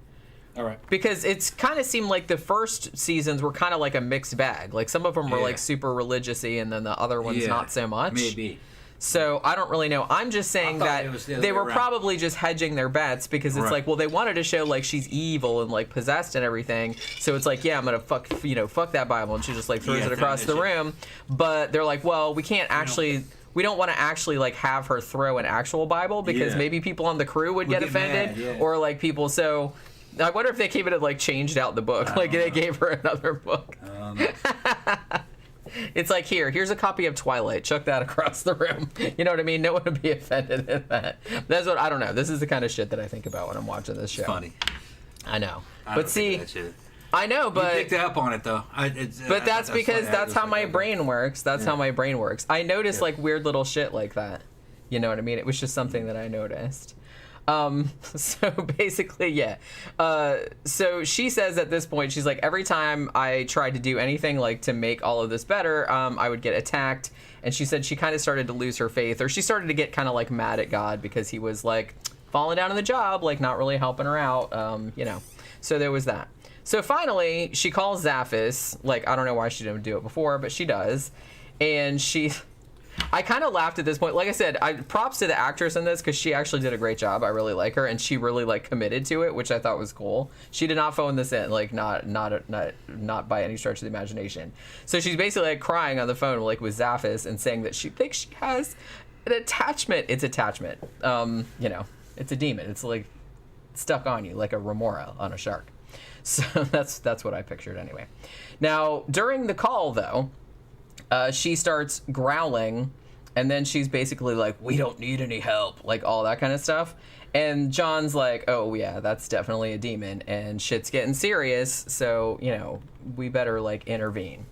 All right. Because it's kind of seemed like the first seasons were kind of like a mixed bag. Like, some of them were, like, super religious-y, and then the other ones not so much. Maybe. So, I don't really know. I'm just saying that they were probably just hedging their bets because it's like, well, they wanted to show, like, she's evil and, like, possessed and everything. So it's like, yeah, I'm going to fuck that Bible. And she just, like, throws it across the room. But they're like, well, we can't actually... We don't want to actually, like, have her throw an actual Bible because maybe people on the crew would get offended. Mad, or, like, people... So... I wonder if they came in and, like, changed out the book. Like, they gave her another book. It's like, here's a copy of Twilight. Chuck that across the room. You know what I mean? No one would be offended at that. That's what, I don't know. This is the kind of shit that I think about when I'm watching this show. It's funny. I know. But see, I know, but... You picked up on it, though. But that's because that's how my brain works. That's how my brain works. I noticed, like, weird little shit like that. You know what I mean? It was just something that I noticed. So basically, yeah. So she says at this point, she's like, every time I tried to do anything, like, to make all of this better, I would get attacked. And she said she kind of started to lose her faith, or she started to get kind of, like, mad at God because he was, like, falling down on the job, like, not really helping her out, you know. So there was that. So finally, she calls Zaphis. Like, I don't know why she didn't do it before, but she does. And I kind of laughed at this point. Like I said, props to the actress in this because she actually did a great job. I really like her, and she really, like, committed to it, which I thought was cool. She did not phone this in, like, not by any stretch of the imagination. So she's basically, like, crying on the phone, like, with Zaphis and saying that she thinks she has an attachment. It's attachment. You know, it's a demon. It's, like, stuck on you like a remora on a shark. So that's what I pictured anyway. Now, during the call, though, she starts growling, and then she's basically like, we don't need any help, like, all that kind of stuff. And John's like, oh, yeah, that's definitely a demon, and shit's getting serious, so, you know, we better, like, intervene.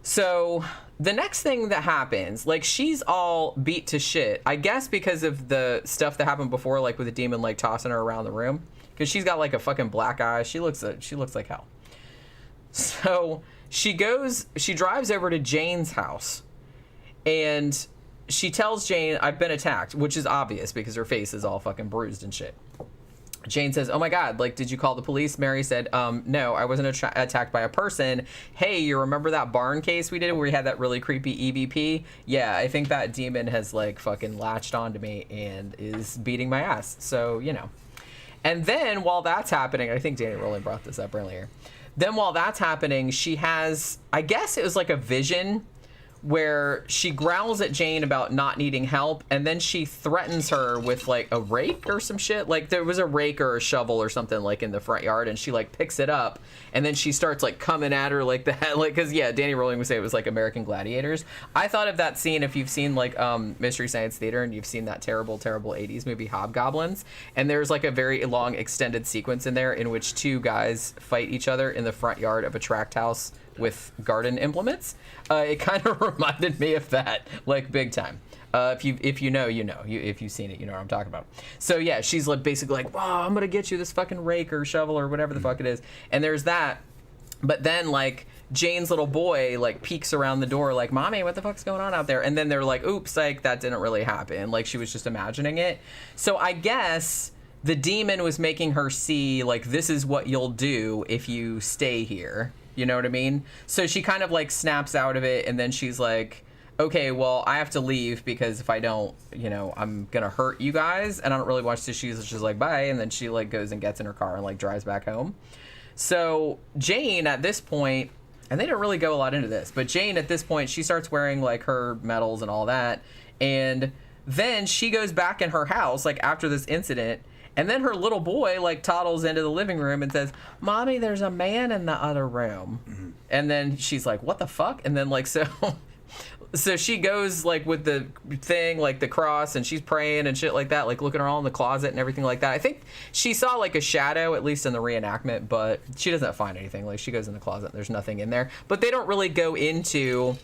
So the next thing that happens, like, she's all beat to shit, I guess because of the stuff that happened before, like, with the demon, like, tossing her around the room, because she's got, like, a fucking black eye. She looks like hell. So she drives over to Jane's house, and she tells Jane, I've been attacked, which is obvious because her face is all fucking bruised and shit. Jane says, oh my God, like, did you call the police? Mary said, no, I wasn't attacked by a person. Hey, you remember that barn case we did where we had that really creepy EVP? Yeah, I think that demon has, like, fucking latched onto me and is beating my ass. So, you know. And then while that's happening, I think Danny Rowling brought this up earlier. Then while that's happening, she has, I guess it was like a vision where she growls at Jane about not needing help, and then she threatens her with, like, a rake or some shit. Like, there was a rake or a shovel or something, like, in the front yard, and she, like, picks it up, and then she starts, like, coming at her like that. Like, because, yeah, Danny Rowling would say it was, like, American Gladiators. I thought of that scene, if you've seen, like, Mystery Science Theater, and you've seen that terrible, terrible 80s movie, Hobgoblins, and there's, like, a very long extended sequence in there in which two guys fight each other in the front yard of a tract house with garden implements. It kind of reminded me of that, like, big time. If you know, you know. If you've seen it, you know what I'm talking about. So yeah, she's like basically like, wow, I'm gonna get you this fucking rake or shovel or whatever the fuck it is. And there's that. But then, like, Jane's little boy, like, peeks around the door like, Mommy, what the fuck's going on out there? And then they're like, oops, like, that didn't really happen. Like, she was just imagining it. So I guess the demon was making her see, like, this is what you'll do if you stay here. You know what I mean? So she kind of, like, snaps out of it, and then she's like, okay, well, I have to leave because if I don't, you know, I'm gonna hurt you guys. And I don't really watch this. She's just like, bye. And then she, like, goes and gets in her car and, like, drives back home. So Jane, at this point, and they don't really go a lot into this, but Jane, at this point, she starts wearing, like, her medals and all that. And then she goes back in her house, like, after this incident. And then her little boy, like, toddles into the living room and says, Mommy, there's a man in the other room. Mm-hmm. And then she's like, what the fuck? And then, like, so she goes, like, with the thing, like, the cross, and she's praying and shit like that, like, looking around in the closet and everything like that. I think she saw, like, a shadow, at least in the reenactment, but she doesn't find anything. Like, she goes in the closet and there's nothing in there. But they don't really go into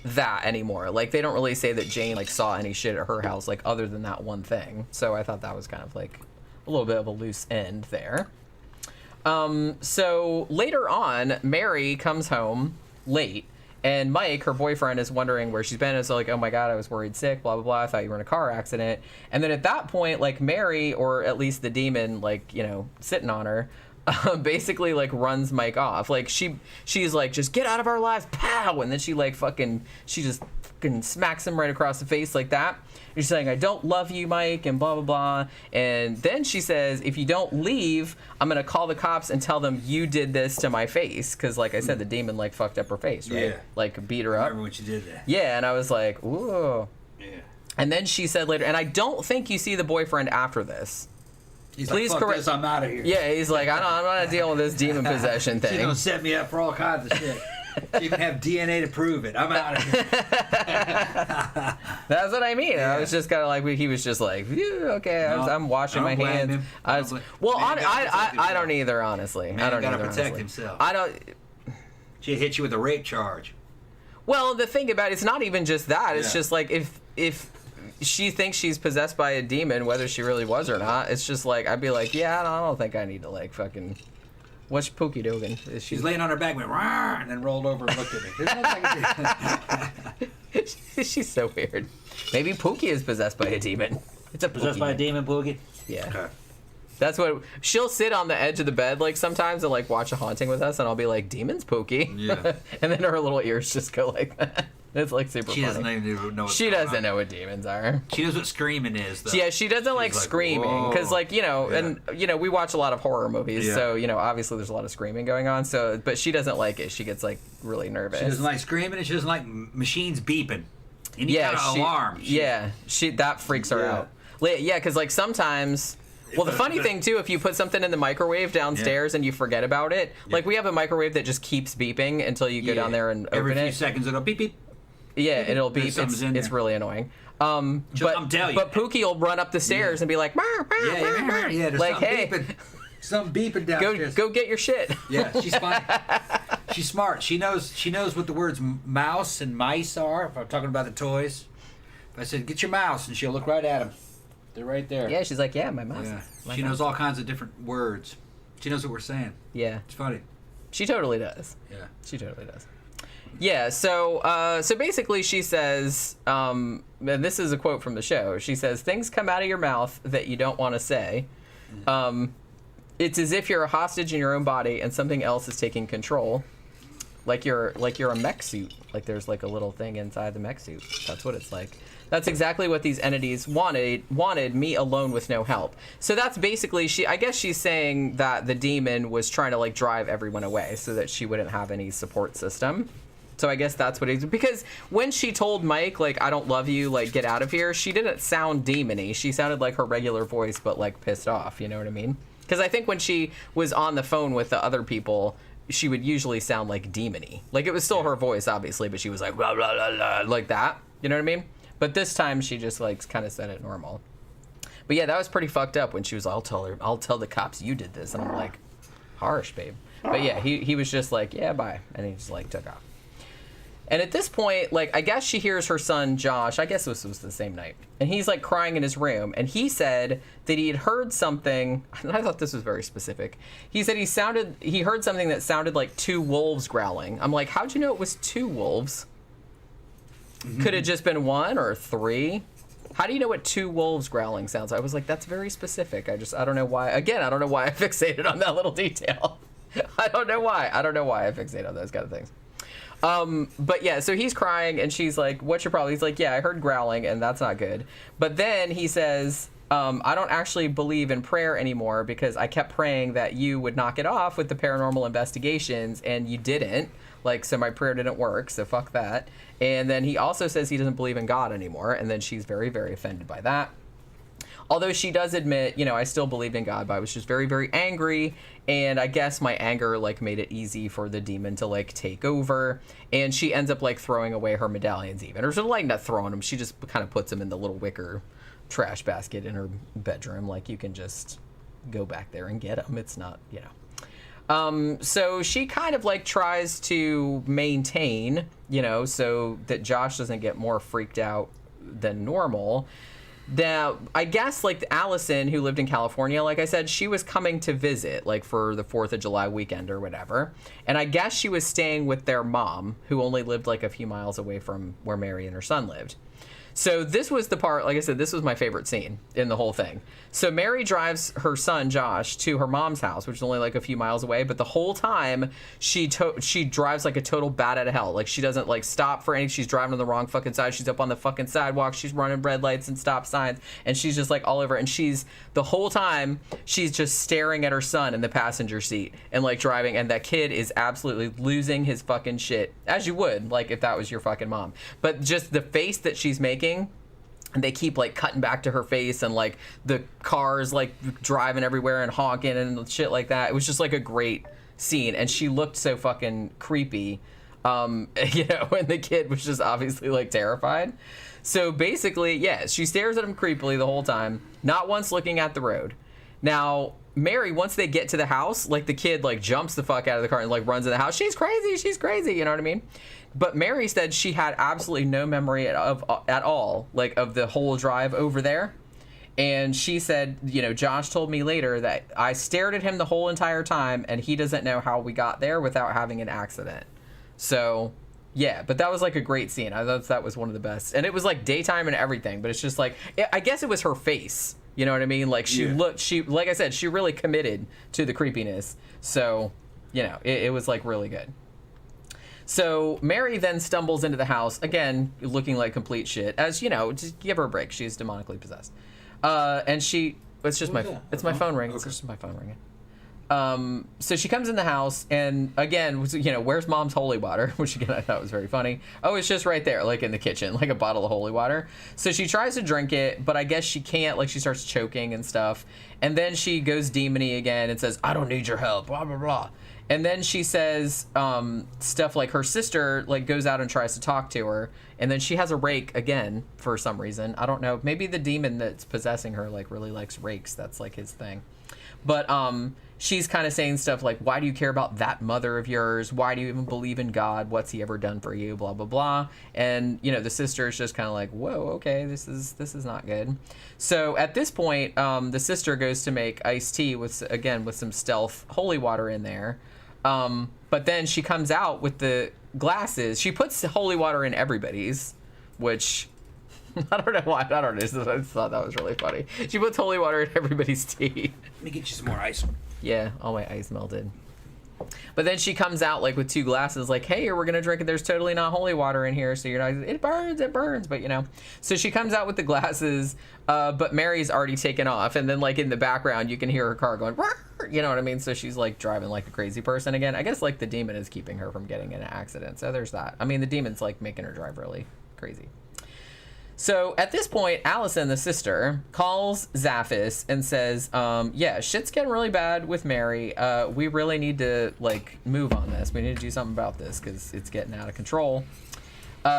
that anymore. Like, they don't really say that Jane, like, saw any shit at her house, like, other than that one thing. So I thought that was kind of, like, a little bit of a loose end there. So later on, Mary comes home late, and Mike, her boyfriend, is wondering where she's been. It's like, oh my God, I was worried sick, blah, blah, blah. I thought you were in a car accident. And then at that point, like, Mary, or at least the demon, like, you know, sitting on her, basically, like, runs Mike off. Like, she's like, just get out of our lives, pow! And then she, like, she just fucking smacks him right across the face like that. And she's saying, I don't love you, Mike, and blah, blah, blah. And then she says, if you don't leave, I'm going to call the cops and tell them you did this to my face. Because, like I said, the demon, like, fucked up her face, right? Yeah. Like, beat her up. I remember when she did that. Yeah, and I was like, ooh. Yeah. And then she said later, and I don't think you see the boyfriend after this. He's please like, fuck this, I'm out of here. Yeah, he's like, I'm not dealing with this demon possession thing. She's gonna set me up for all kinds of shit. She even have DNA to prove it. I'm out of here. That's what I mean. Yeah. I was just kind of like, he was just like, okay, no, I'm washing my hands. I don't either, honestly. Man, I don't gotta protect himself. I don't. She hit you with a rape charge. Well, the thing about it's not even just that. It's just like if she thinks she's possessed by a demon, whether she really was or not, it's just like, I'd be like, yeah, I don't think I need to, like, fucking... What's Pookie doing? She's laying on her back, went, Rawr, and then rolled over and looked at me. There's nothing I can do. She's so weird. Maybe Pookie is possessed by a demon. It's a possessed by a demon, Pookie? Yeah. Okay. That's what... She'll sit on the edge of the bed, like, sometimes and, like, watch a haunting with us, and I'll be like, demons, Pookie? Yeah. And then her little ears just go like that. It's, like, super funny. She doesn't even know She doesn't know what demons are. She knows what screaming is, though. Yeah, she doesn't like screaming. Because, like, you know, and, you know, we watch a lot of horror movies, so, you know, obviously there's a lot of screaming going on, so, but she doesn't like it. She gets, like, really nervous. She doesn't like screaming, and she doesn't like machines beeping. Any kind of alarm. That freaks her out. Yeah, because, like, sometimes... Well, the funny thing, too, if you put something in the microwave downstairs and you forget about it, like, we have a microwave that just keeps beeping until you go down there and open it. Every few seconds it'll beep, beep. Yeah, it'll beep. It's really annoying. I'm telling you. But Pookie will run up the stairs and be like, there's like, hey, something beeping downstairs. Go get your shit. Yeah, she's funny. She's smart. She knows what the words mouse and mice are. If I'm talking about the toys, if I said, get your mouse, and she'll look right at them. They're right there. Yeah, she's like, yeah, my mouse. Yeah. She knows all kinds of different words. She knows what we're saying. Yeah. It's funny. She totally does. Yeah. She totally does. Yeah, so basically she says, and this is a quote from the show, she says, things come out of your mouth that you don't want to say. It's as if you're a hostage in your own body and something else is taking control. Like you're a mech suit. Like there's like a little thing inside the mech suit. That's what it's like. That's exactly what these entities wanted me alone with no help. So that's basically, I guess she's saying that the demon was trying to like drive everyone away so that she wouldn't have any support system. So I guess that's what it is. Because when she told Mike, like, I don't love you, like, get out of here, she didn't sound demon-y. She sounded like her regular voice, but like pissed off, you know what I mean? Because I think when she was on the phone with the other people, she would usually sound like demon-y. Like, it was still her voice, obviously, but she was like, blah, blah, blah, blah, like that. You know what I mean? But this time, she just, like, kind of said it normal. But yeah, that was pretty fucked up when she was like, I'll tell the cops you did this. And I'm like, harsh, babe. But yeah, he was just like, yeah, bye. And he just, like, took off. And at this point, like, I guess she hears her son, Josh, I guess this was the same night, and he's, like, crying in his room, and he said that he had heard something, and I thought this was very specific. He said he heard something that sounded like 2 wolves growling. I'm like, how'd you know it was 2 wolves? Could it just been 1 or 3? How do you know what 2 wolves growling sounds like? I was like, that's very specific. I don't know why. Again, I don't know why I fixated on that little detail. I don't know why I fixate on those kind of things. But yeah, so he's crying and she's like, what's your problem? He's like, yeah, I heard growling and that's not good. But then he says, I don't actually believe in prayer anymore because I kept praying that you would knock it off with the paranormal investigations and you didn't. Like, so my prayer didn't work, so fuck that. And then he also says he doesn't believe in God anymore, and then she's very, very offended by that. Although she does admit, you know, I still believed in God, but I was just very, very angry, and I guess my anger, like, made it easy for the demon to, like, take over, and she ends up, like, throwing away her medallions even. Or sort of, like, not throwing them, she just kind of puts them in the little wicker trash basket in her bedroom. Like, you can just go back there and get them. It's not, you know. So she kind of like tries to maintain, you know, so that Josh doesn't get more freaked out than normal. Now, I guess like Allison, who lived in California, like I said, she was coming to visit like for the 4th of July weekend or whatever. And I guess she was staying with their mom, who only lived like a few miles away from where Mary and her son lived. So this was the part, like I said, this was my favorite scene in the whole thing. So Mary drives her son, Josh, to her mom's house, which is only like a few miles away. But the whole time, she drives like a total bat out of hell. Like, she doesn't like stop for anything. She's driving on the wrong fucking side. She's up on the fucking sidewalk. She's running red lights and stop signs. And she's just like all over. And the whole time, she's just staring at her son in the passenger seat and like driving. And that kid is absolutely losing his fucking shit, as you would, like if that was your fucking mom. But just the face that she's making, and they keep like cutting back to her face and like the cars like driving everywhere and honking and shit like that. It was just like a great scene, and she looked so fucking creepy, you know, and the kid was just obviously like terrified. So basically, yeah, she stares at him creepily the whole time, not once looking at the road. Now, Mary, once they get to the house, like the kid like jumps the fuck out of the car and like runs in the house. She's crazy, you know what I mean? But Mary said she had absolutely no memory at all, like of the whole drive over there. And she said, you know, Josh told me later that I stared at him the whole entire time and he doesn't know how we got there without having an accident. So, yeah, but that was like a great scene. I thought that was one of the best. And it was like daytime and everything, but it's just like, I guess it was her face. You know what I mean? Like like I said, she really committed to the creepiness. So, you know, it was like really good. So Mary then stumbles into the house, again, looking like complete shit. As, you know, just give her a break. She's demonically possessed. And it's just my phone ringing. Okay. It's just my phone ringing. So she comes in the house, and again, you know, where's mom's holy water? Which again, I thought was very funny. Oh, it's just right there, like in the kitchen, like a bottle of holy water. So she tries to drink it, but I guess she can't, like she starts choking and stuff. And then she goes demon-y again and says, I don't need your help, blah, blah, blah. And then she says stuff like her sister like goes out and tries to talk to her, and then she has a rake again for some reason. I don't know. Maybe the demon that's possessing her like really likes rakes. That's like his thing. But she's kind of saying stuff like, why do you care about that mother of yours? Why do you even believe in God? What's he ever done for you? Blah, blah, blah. And, you know, the sister is just kind of like, whoa, okay, this is not good. So at this point, the sister goes to make iced tea with some stealth holy water in there. But then she comes out with the glasses. She puts holy water in everybody's, which I don't know why. I don't know. I just thought that was really funny. She puts holy water in everybody's tea. Let me get you some more ice. Yeah, all my ice melted. But then she comes out like with 2 glasses, like, hey, we're gonna drink it. There's totally not holy water in here, so you're not. It burns, but you know. So she comes out with the glasses, but Mary's already taken off, and then like in the background you can hear her car going, you know what I mean? So she's like driving like a crazy person again. I guess like the demon is keeping her from getting in an accident. So there's that. I mean, the demon's like making her drive really crazy. So at this point, Allison, the sister, calls Zaphis and says, yeah, shit's getting really bad with Mary. We really need to, like, move on this. We need to do something about this because it's getting out of control.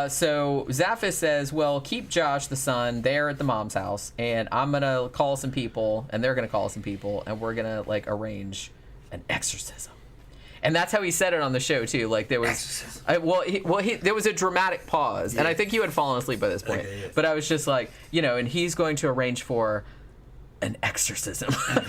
So Zaphis says, well, keep Josh, the son, there at the mom's house, and I'm going to call some people, and they're going to call some people, and we're going to, like, arrange an exorcism. And that's how he said it on the show too. Like there was, there was a dramatic pause, and I think you had fallen asleep by this point. Okay, yes. But I was just like, you know, and he's going to arrange for an exorcism. And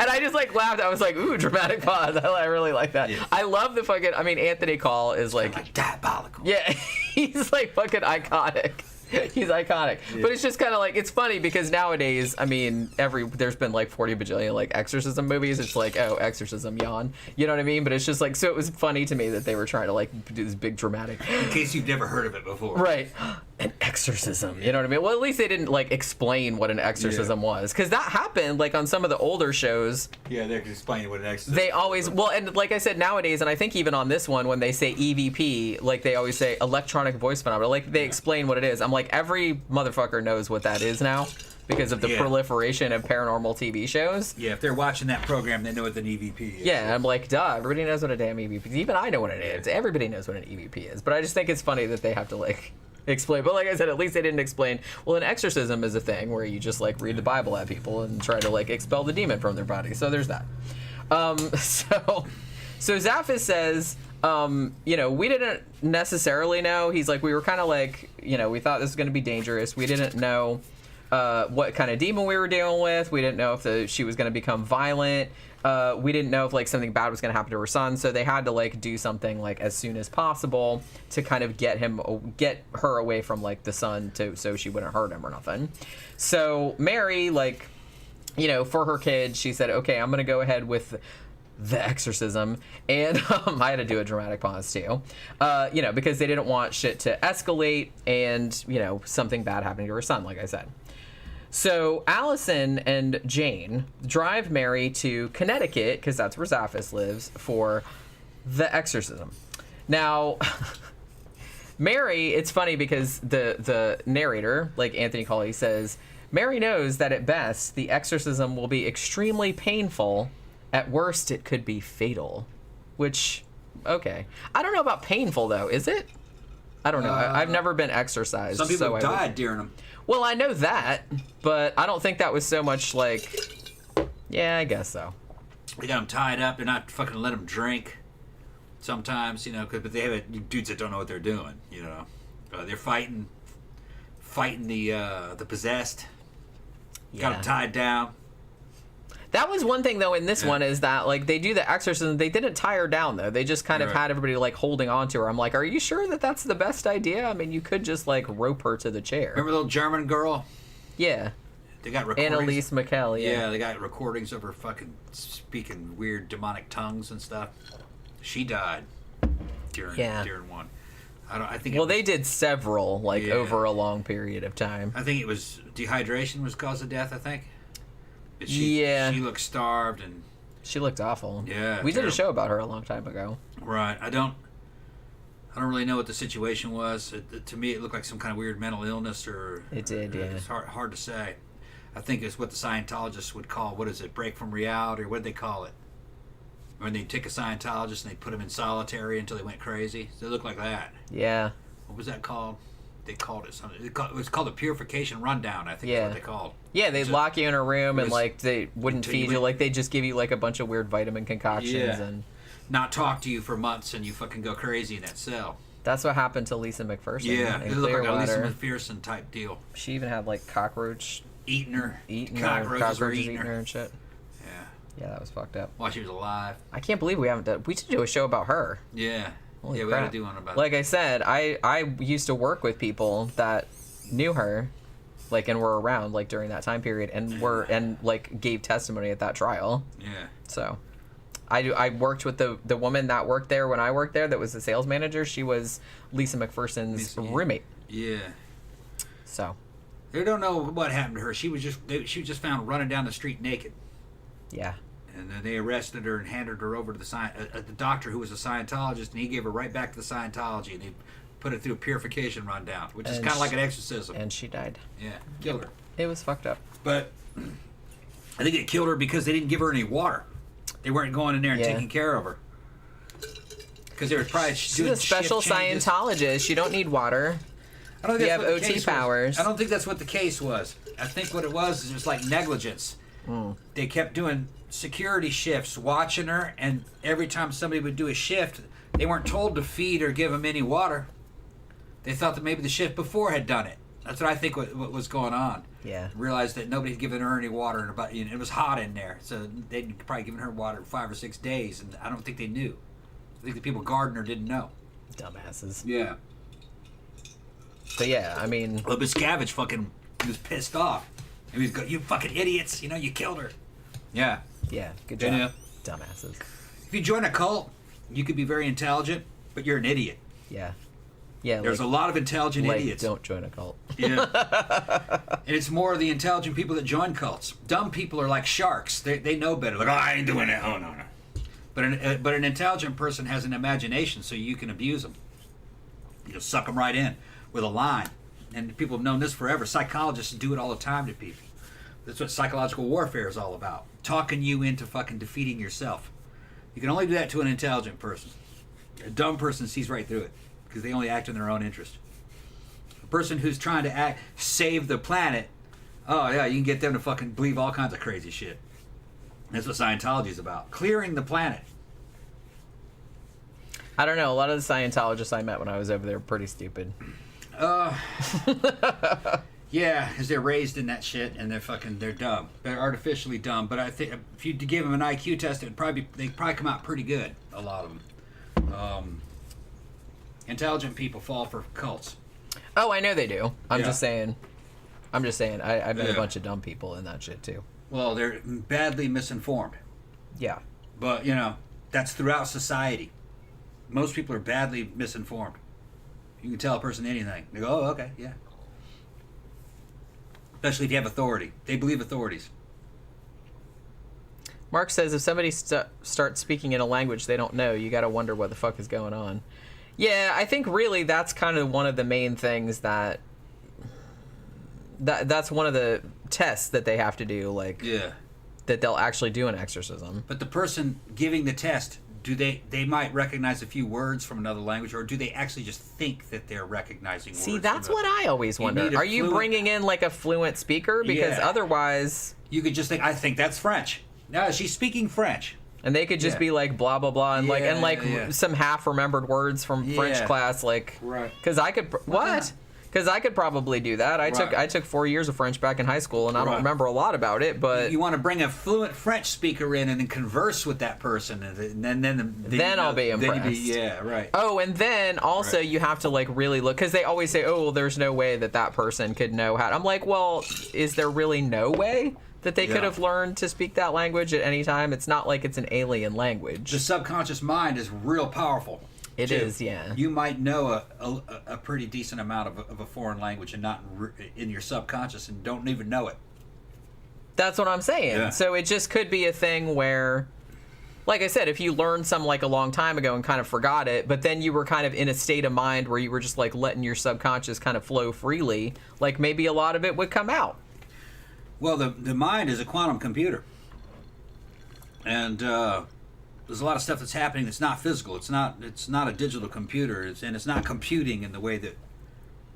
I just like laughed. I was like, ooh, dramatic pause. I really like that. Yeah. I love the fucking. I mean, Anthony Call is like diabolical. Yeah, he's like fucking iconic. He's iconic. Yeah. But it's just kind of like, it's funny because nowadays, I mean, there's been like 40 bajillion like exorcism movies. It's like, oh, exorcism, yawn. You know what I mean? But it's just like, so it was funny to me that they were trying to like do this big dramatic. In case you've never heard of it before. Right. An exorcism. You know what I mean? Well, at least they didn't like explain what an exorcism was. Because that happened like on some of the older shows. Yeah, they're explaining what an exorcism They always, well, and like I said, nowadays, and I think even on this one, when they say EVP, like they always say electronic voice phenomenon. Like they explain what it is. I'm like, every motherfucker knows what that is now because of the proliferation of paranormal TV shows. Yeah, if they're watching that program, they know what an EVP is. Yeah, I'm like, duh, everybody knows what a damn EVP is. Even I know what it is. Everybody knows what an EVP is. But I just think it's funny that they have to like explain. But like I said, at least they didn't explain, well, an exorcism is a thing where you just like read the Bible at people and try to like expel the demon from their body. So there's that. So Zaphis says, you know, we didn't necessarily know. He's like, we were kind of like, you know, we thought this was going to be dangerous. We didn't know what kind of demon we were dealing with. We didn't know if she was going to become violent. We didn't know if like something bad was going to happen to her son. So they had to like do something like as soon as possible to kind of get her away from like the son so she wouldn't hurt him or nothing. So Mary, like, you know, for her kid, she said, okay, I'm going to go ahead with the exorcism, and I had to do a dramatic pause too, you know, because they didn't want shit to escalate and, you know, something bad happening to her son, like I said. So Allison and Jane drive Mary to Connecticut, because that's where Zaphis lives, for the exorcism. Now, Mary, it's funny because the narrator, like Anthony Colley, says, Mary knows that at best, the exorcism will be extremely painful. At worst, it could be fatal, which, okay. I don't know about painful, though. Is it? I don't know. I've never been exorcised. Some people have died during them. Well, I know that, but I don't think that was so much like, yeah, I guess so. They got them tied up. They're not fucking let them drink sometimes, you know, but they have dudes that don't know what they're doing, you know. They're fighting the possessed. Yeah. Got them tied down. That was one thing, though, in this one, is that, like, they do the exorcism. They didn't tie her down, though. They just kind of had everybody, like, holding on to her. I'm like, are you sure that that's the best idea? I mean, you could just, like, rope her to the chair. Remember the little German girl? Yeah. They got recordings. Annalise McKell, yeah. Yeah, they got recordings of her fucking speaking weird demonic tongues and stuff. She died during one. I think. Well, they did several, like, over a long period of time. I think it was dehydration was cause of death, I think. She looked starved and she looked awful. Yeah, we did a show about her a long time ago. Right. I don't really know what the situation was. To me, it looked like some kind of weird mental illness, or it did. Yeah, it's hard to say. I think it's what the Scientologists would call, what is it, break from reality, or what did they call it? When they take a Scientologist and they put him in solitary until they went crazy. They look like that. Yeah. What was that called? They called it something. It was called a purification rundown, I think is what they called. Yeah, they'd lock you in a room and, like, they wouldn't feed you. Like, they'd just give you, like, a bunch of weird vitamin concoctions and not talk to you for months, and you fucking go crazy in that cell. That's what happened to Lisa McPherson. Yeah, it looked like a Lisa McPherson type deal. She even had, like, cockroach eating her. Cockroaches were eating her and shit. Yeah. Yeah, that was fucked up. While she was alive. I can't believe we haven't done. We should do a show about her. Yeah. Holy crap. We gotta do one about Like I said, I used to work with people that knew her, like, and were around, like, during that time period, and like gave testimony at that trial. Yeah. So, I worked with the woman that worked there when I worked there. That was the sales manager. She was Lisa McPherson's roommate. Yeah. So. They don't know what happened to her. She was just found running down the street naked. Yeah. And then they arrested her and handed her over to the doctor who was a Scientologist, and he gave her right back to the Scientology, and they put it through a purification rundown, which is kind of like an exorcism. And she died. Yeah, killed her. It was fucked up. But I think it killed her because they didn't give her any water. They weren't going in there and taking care of her. Because they were probably She's a special Scientologist. You don't need water. I don't think you have OT powers. I don't think that's what the case was. I think what it was just like negligence. They kept doing security shifts, watching her, and every time somebody would do a shift, they weren't told to feed or give them any water. They thought that maybe the shift before had done it. That's what I think what was going on. Yeah. Realized that nobody had given her any water, and it was hot in there, so they'd probably given her water 5 or 6 days, and I don't think they knew. I think the people guarding her didn't know. Dumbasses. Yeah. But yeah, I mean... Well, Miscavige fucking was pissed off. He was going, you fucking idiots, you killed her. Yeah. Yeah, good job. Yeah. Dumbasses. If you join a cult, you could be very intelligent, but you're an idiot. Yeah. Yeah. There's a lot of intelligent idiots. Don't join a cult. Yeah. And it's more the intelligent people that join cults. Dumb people are like sharks. They know better. Like, I ain't doing it. Oh, no. But an intelligent person has an imagination, so you can abuse them. You'll suck them right in with a line. And people have known this forever. Psychologists do it all the time to people. That's what psychological warfare is all about. Talking you into fucking defeating yourself. You can only do that to an intelligent person. A dumb person sees right through it because they only act in their own interest. A person who's trying to save the planet, oh yeah, you can get them to fucking believe all kinds of crazy shit. That's what Scientology is about. Clearing the planet. I don't know. A lot of the Scientologists I met when I was over there were pretty stupid. Yeah, because they're raised in that shit and they're dumb. They're artificially dumb. But I think if you give them an IQ test, they'd probably come out pretty good. A lot of them. Intelligent people fall for cults. Oh, I know they do. I'm just saying. I've met a bunch of dumb people in that shit too. Well, they're badly misinformed. Yeah. But that's throughout society. Most people are badly misinformed. You can tell a person anything. They go, oh, okay, yeah. Especially if you have authority. They believe authorities. Mark says if somebody starts speaking in a language they don't know, you got to wonder what the fuck is going on. Yeah, I think really that's kind of one of the main things that's one of the tests that they have to do, like that they'll actually do an exorcism. But the person giving the test, they might recognize a few words from another language, or do they actually just think that they're recognizing words? See, that's what I always wonder. Are you bringing in like a fluent speaker? Because otherwise... You could just think, I think that's French. No, she's speaking French. And they could just be like blah blah blah and some half remembered words from French class, like because I could Because I could probably do that. I took 4 years of French back in high school, and I don't remember a lot about it. But you want to bring a fluent French speaker in and then converse with that person, and then I'll be impressed. Oh, and then also you have to like really look, because they always say, "Oh, well, there's no way that person could know how." I'm like, well, is there really no way that they could have learned to speak that language at any time? It's not like it's an alien language. The subconscious mind is real powerful. It is, yeah. You might know a pretty decent amount of a foreign language and not in your subconscious and don't even know it. That's what I'm saying. Yeah. So it just could be a thing where, like I said, if you learned some like a long time ago and kind of forgot it, but then you were kind of in a state of mind where you were just like letting your subconscious kind of flow freely, like maybe a lot of it would come out. Well, the mind is a quantum computer. And there's a lot of stuff that's happening that's not physical. It's not a digital computer, and it's not computing in the way that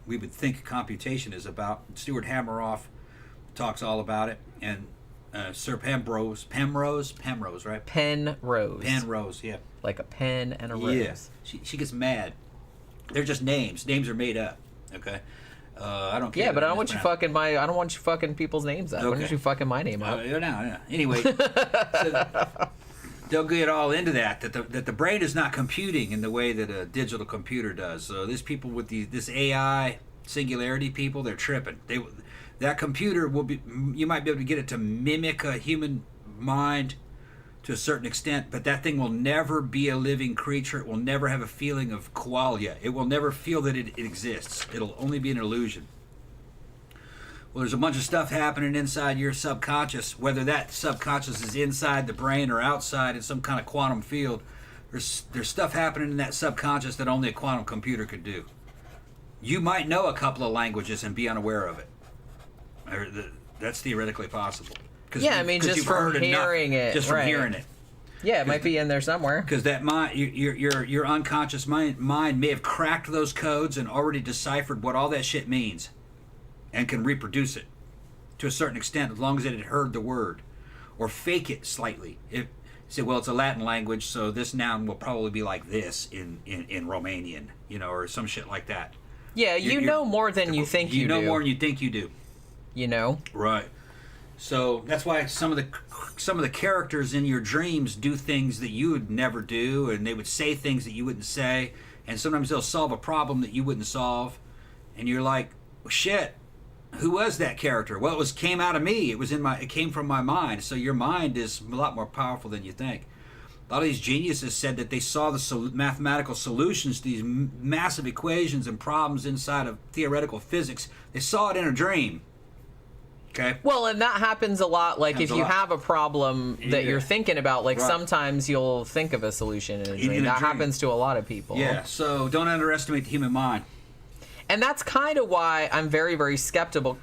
we would think computation is about. Stuart Hameroff talks all about it, and Sir Penrose, right? Penrose, yeah. Like a pen and a rose. Yeah. She gets mad. They're just names. Names are made up. Okay. I don't care. Yeah, but I don't want you fucking I don't want you fucking people's names up. Okay. Why don't you fucking my name up? No. Anyway, they'll get all into that the brain is not computing in the way that a digital computer does. So there's people with this AI singularity people, they're tripping. That computer will be, you might be able to get it to mimic a human mind to a certain extent, but that thing will never be a living creature. It will never have a feeling of qualia. It will never feel that it exists. It'll only be an illusion. Well, there's a bunch of stuff happening inside your subconscious, whether that subconscious is inside the brain or outside in some kind of quantum field. There's stuff happening in that subconscious that only a quantum computer could do. You might know a couple of languages and be unaware of it. That's theoretically possible. Yeah, I mean, just from hearing it. Just from hearing it. Yeah, it might be in there somewhere. Because that mind, your unconscious mind may have cracked those codes and already deciphered what all that shit means, and can reproduce it to a certain extent as long as it had heard the word, or fake it slightly. If say, well, it's a Latin language, so this noun will probably be like this in Romanian, or some shit like that. Yeah, you know more than you think you do. You know more than you think you do. Right. So that's why some of the characters in your dreams do things that you would never do, and they would say things that you wouldn't say, and sometimes they'll solve a problem that you wouldn't solve, and you're like, well, shit, who was that character? Well, came out of me. It came from my mind. So your mind is a lot more powerful than you think. A lot of these geniuses said that they saw the mathematical solutions to these massive equations and problems inside of theoretical physics. They saw it in a dream. Okay. Well, and that happens a lot. Like, if you have a problem that you're thinking about, like, sometimes you'll think of a solution in a dream. That happens to a lot of people. Yeah, so don't underestimate the human mind. And that's kind of why I'm very, very skeptical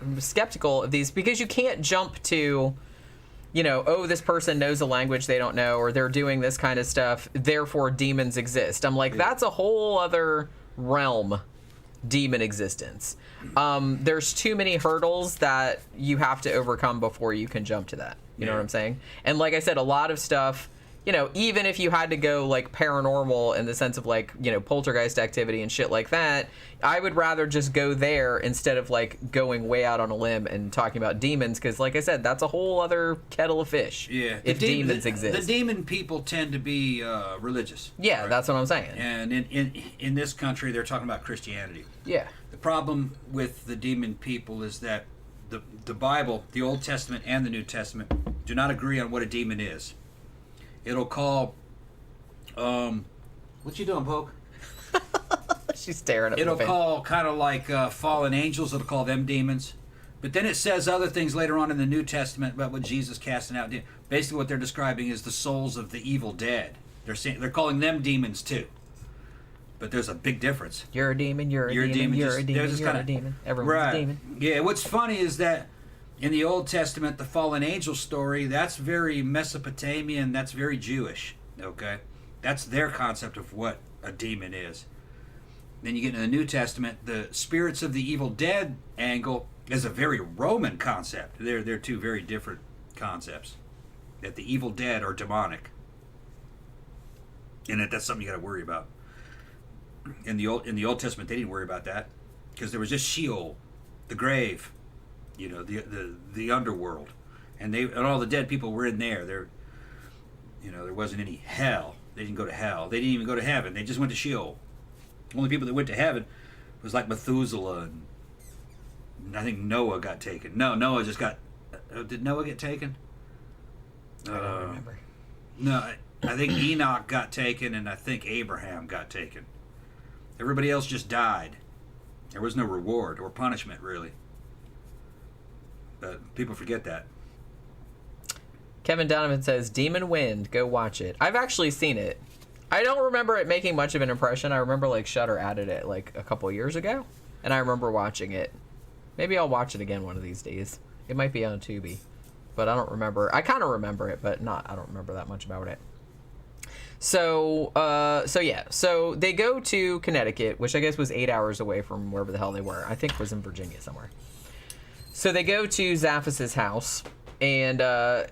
of these, because you can't jump to, oh, this person knows a language they don't know, or they're doing this kind of stuff, therefore demons exist. I'm like, that's a whole other realm, demon existence. There's too many hurdles that you have to overcome before you can jump to that. You know what I'm saying? And like I said, a lot of stuff, even if you had to go like paranormal in the sense of like, poltergeist activity and shit like that, I would rather just go there instead of like going way out on a limb and talking about demons, because like I said, that's a whole other kettle of fish. Yeah. If demons exist. The demon people tend to be religious. Yeah, right? That's what I'm saying. And in this country, they're talking about Christianity. Yeah. The problem with the demon people is that the Bible, the Old Testament and the New Testament, do not agree on what a demon is. It'll call, what you doing, Poke? She's staring at me. It'll call kind of like fallen angels. It'll call them demons. But then it says other things later on in the New Testament about what Jesus casting out. Basically, what they're describing is the souls of the evil dead. They're calling them demons too. But there's a big difference. You're a demon. You're a demon. You're a demon. You're a demon. Everyone's a demon. Yeah. What's funny is that in the Old Testament, the fallen angel story, that's very Mesopotamian. That's very Jewish. Okay, that's their concept of what a demon is. Then you get in the New Testament, the spirits of the evil dead angle is a very Roman concept. They're two very different concepts. That the evil dead are demonic, and that's something you got to worry about. In the Old Testament, they didn't worry about that because there was just Sheol, the grave, the underworld, and all the dead people were in there. There wasn't any hell. They didn't go to hell. They didn't even go to heaven. They just went to Sheol. The only people that went to heaven was like Methuselah, and I think Noah got taken. No, Noah just got. Did Noah get taken? I don't remember. No, I think Enoch got taken, and I think Abraham got taken. Everybody else just died. There was no reward or punishment, really. But people forget that. Kevin Donovan says, Demon Wind, go watch it. I've actually seen it. I don't remember it making much of an impression. I remember like Shudder added it like a couple years ago, and I remember watching it. Maybe I'll watch it again one of these days. It might be on Tubi, but I don't remember. I kind of remember it, but I don't remember that much about it. So they go to Connecticut, which I guess was 8 hours away from wherever the hell they were. I think it was in Virginia somewhere. So they go to Zaphis' house, and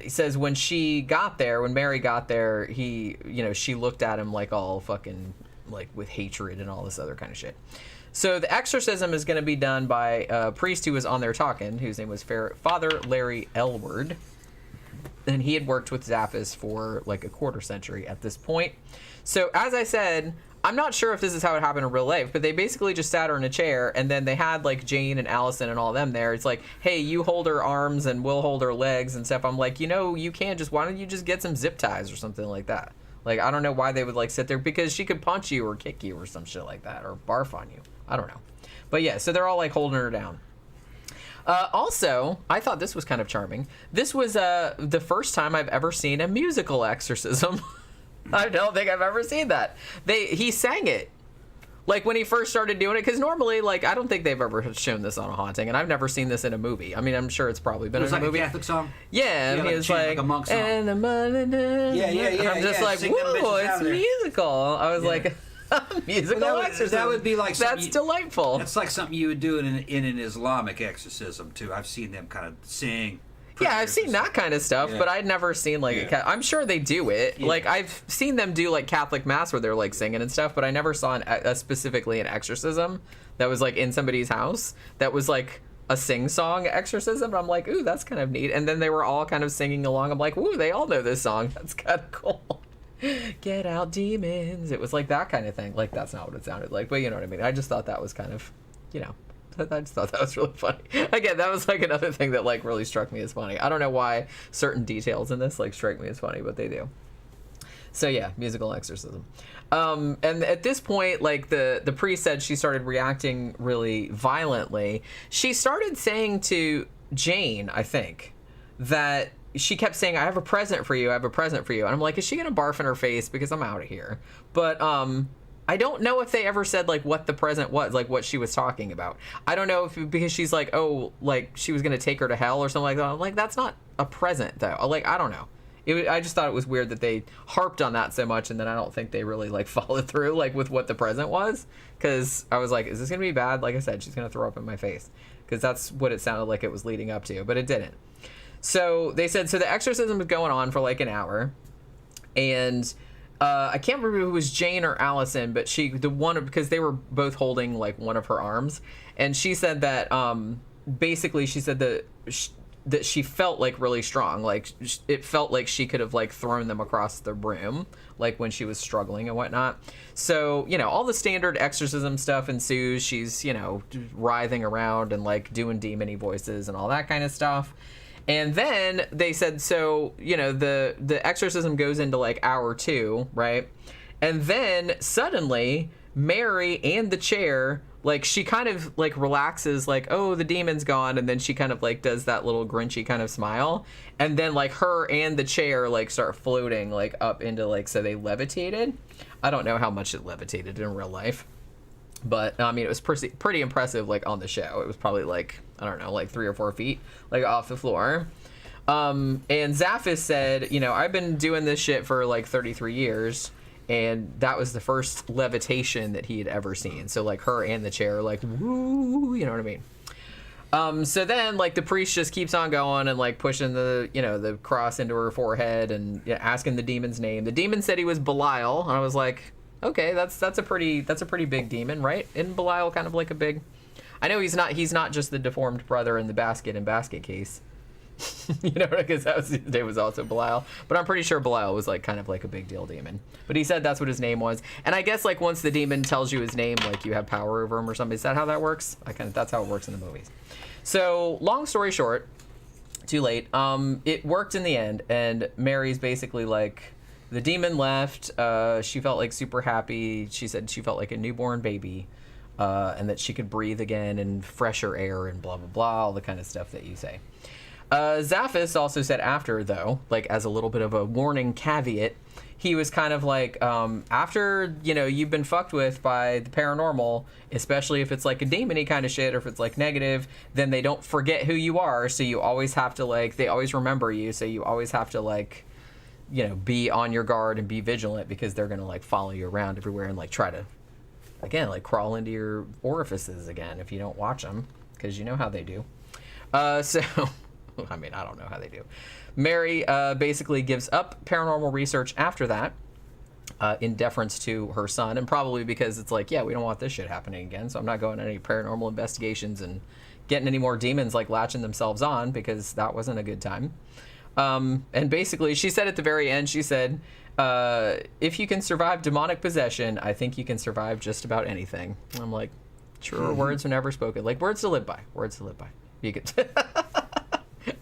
he says when Mary got there, she looked at him like all fucking, like with hatred and all this other kind of shit. So the exorcism is going to be done by a priest who was on there talking, whose name was Father Larry Elward. And he had worked with Zaphis for like a quarter century at this point. So as I said, I'm not sure if this is how it happened in real life, but they basically just sat her in a chair, and then they had like Jane and Allison and all them there. It's like, hey, you hold her arms and we'll hold her legs and stuff. I'm like, you can't just, why don't you just get some zip ties or something like that? Like, I don't know why they would like sit there, because she could punch you or kick you or some shit like that, or barf on you. I don't know. But yeah, so they're all like holding her down. Also, I thought this was kind of charming. This was the first time I've ever seen a musical exorcism. I don't think I've ever seen that. He sang it, like when he first started doing it, because normally, like, I don't think they've ever shown this on a haunting, and I've never seen this in a movie. I mean, I'm sure it's probably been in a movie. It was like a Catholic song? Yeah, and he was like, a monk song. And I'm just like, whoa, it's musical. I was like, musical exorcism. That would be like that's delightful. That's like something you would do in an Islamic exorcism too. I've seen them kind of sing. Yeah, I've seen that kind of stuff, but I'd never seen like I'm sure they do it. Yeah. Like I've seen them do like Catholic mass where they're like singing and stuff, but I never saw specifically an exorcism that was like in somebody's house that was like a sing-song exorcism. I'm like, ooh, that's kind of neat. And then they were all kind of singing along. I'm like, ooh, they all know this song. That's kind of cool. Get out, demons. It was like that kind of thing. Like, that's not what it sounded like, but you know what I mean. I just thought that was kind of, I just thought that was really funny. Again, that was like another thing that like really struck me as funny. I don't know why certain details in this like strike me as funny, but they do. So yeah, musical exorcism. And at this point, like the priest said, she started reacting really violently. She started saying to Jane, I think, that she kept saying, I have a present for you, I have a present for you. And I'm like, is she going to barf in her face? Because I'm out of here. But I don't know if they ever said, like, what the present was, like, what she was talking about. I don't know if, because she's like, oh, like, she was going to take her to hell or something like that. I'm like, that's not a present, though. Like, I don't know. I just thought it was weird that they harped on that so much, and then I don't think they really, like, followed through, like, with what the present was. Because I was like, is this going to be bad? Like I said, she's going to throw up in my face. Because that's what it sounded like it was leading up to, but it didn't. So they said, so the exorcism was going on for like an hour, and I can't remember if it was Jane or Allison, but because they were both holding like one of her arms, and she said that basically she said that she felt like really strong, like it felt like she could have like thrown them across the room, like when she was struggling and whatnot. So, all the standard exorcism stuff ensues. She's, writhing around and like doing demon-y voices and all that kind of stuff. And then they said, so, the exorcism goes into like hour 2, right? And then suddenly Mary and the chair, like she kind of like relaxes, like, oh, the demon's gone. And then she kind of like does that little grinchy kind of smile. And then like her and the chair like start floating like up into like, so they levitated. I don't know how much it levitated in real life. But, I mean, it was pretty impressive, like, on the show. It was probably, like, I don't know, like 3 or 4 feet, like, off the floor. And Zaphis said, I've been doing this shit for, like, 33 years, and that was the first levitation that he had ever seen. So, like, her and the chair, like, woo, you know what I mean? So then, like, the priest just keeps on going and, like, pushing the cross into her forehead and asking the demon's name. The demon said he was Belial, and I was like, okay, that's a pretty big demon, right? Isn't Belial kind of like a big? I know he's not just the deformed brother in the basket case, because his name was also Belial. But I'm pretty sure Belial was like kind of like a big deal demon. But he said that's what his name was, and I guess like once the demon tells you his name, like you have power over him or something. Is that how that works? That's how it works in the movies. So long story short, too late. It worked in the end, and Mary's basically like. The demon left. She felt like super happy. She said she felt like a newborn baby, and that she could breathe again and fresher air and blah, blah, blah, all the kind of stuff that you say. Zaphis also said after, though, like as a little bit of a warning caveat, he was kind of like, after, you've been fucked with by the paranormal, especially if it's like a demon-y kind of shit or if it's like negative, then they don't forget who you are. So you always have to like, they always remember you. So you always have to like, be on your guard and be vigilant because they're going to like follow you around everywhere and like try to, again, like crawl into your orifices again if you don't watch them, because you know how they do. So, I mean, I don't know how they do. Mary basically gives up paranormal research after that in deference to her son, and probably because it's like, yeah, we don't want this shit happening again, so I'm not going on any paranormal investigations and getting any more demons like latching themselves on, because that wasn't a good time. And basically, she said at the very end, she said, if you can survive demonic possession, I think you can survive just about anything. I'm like, truer words are never spoken. Like, words to live by. Words to live by. You could.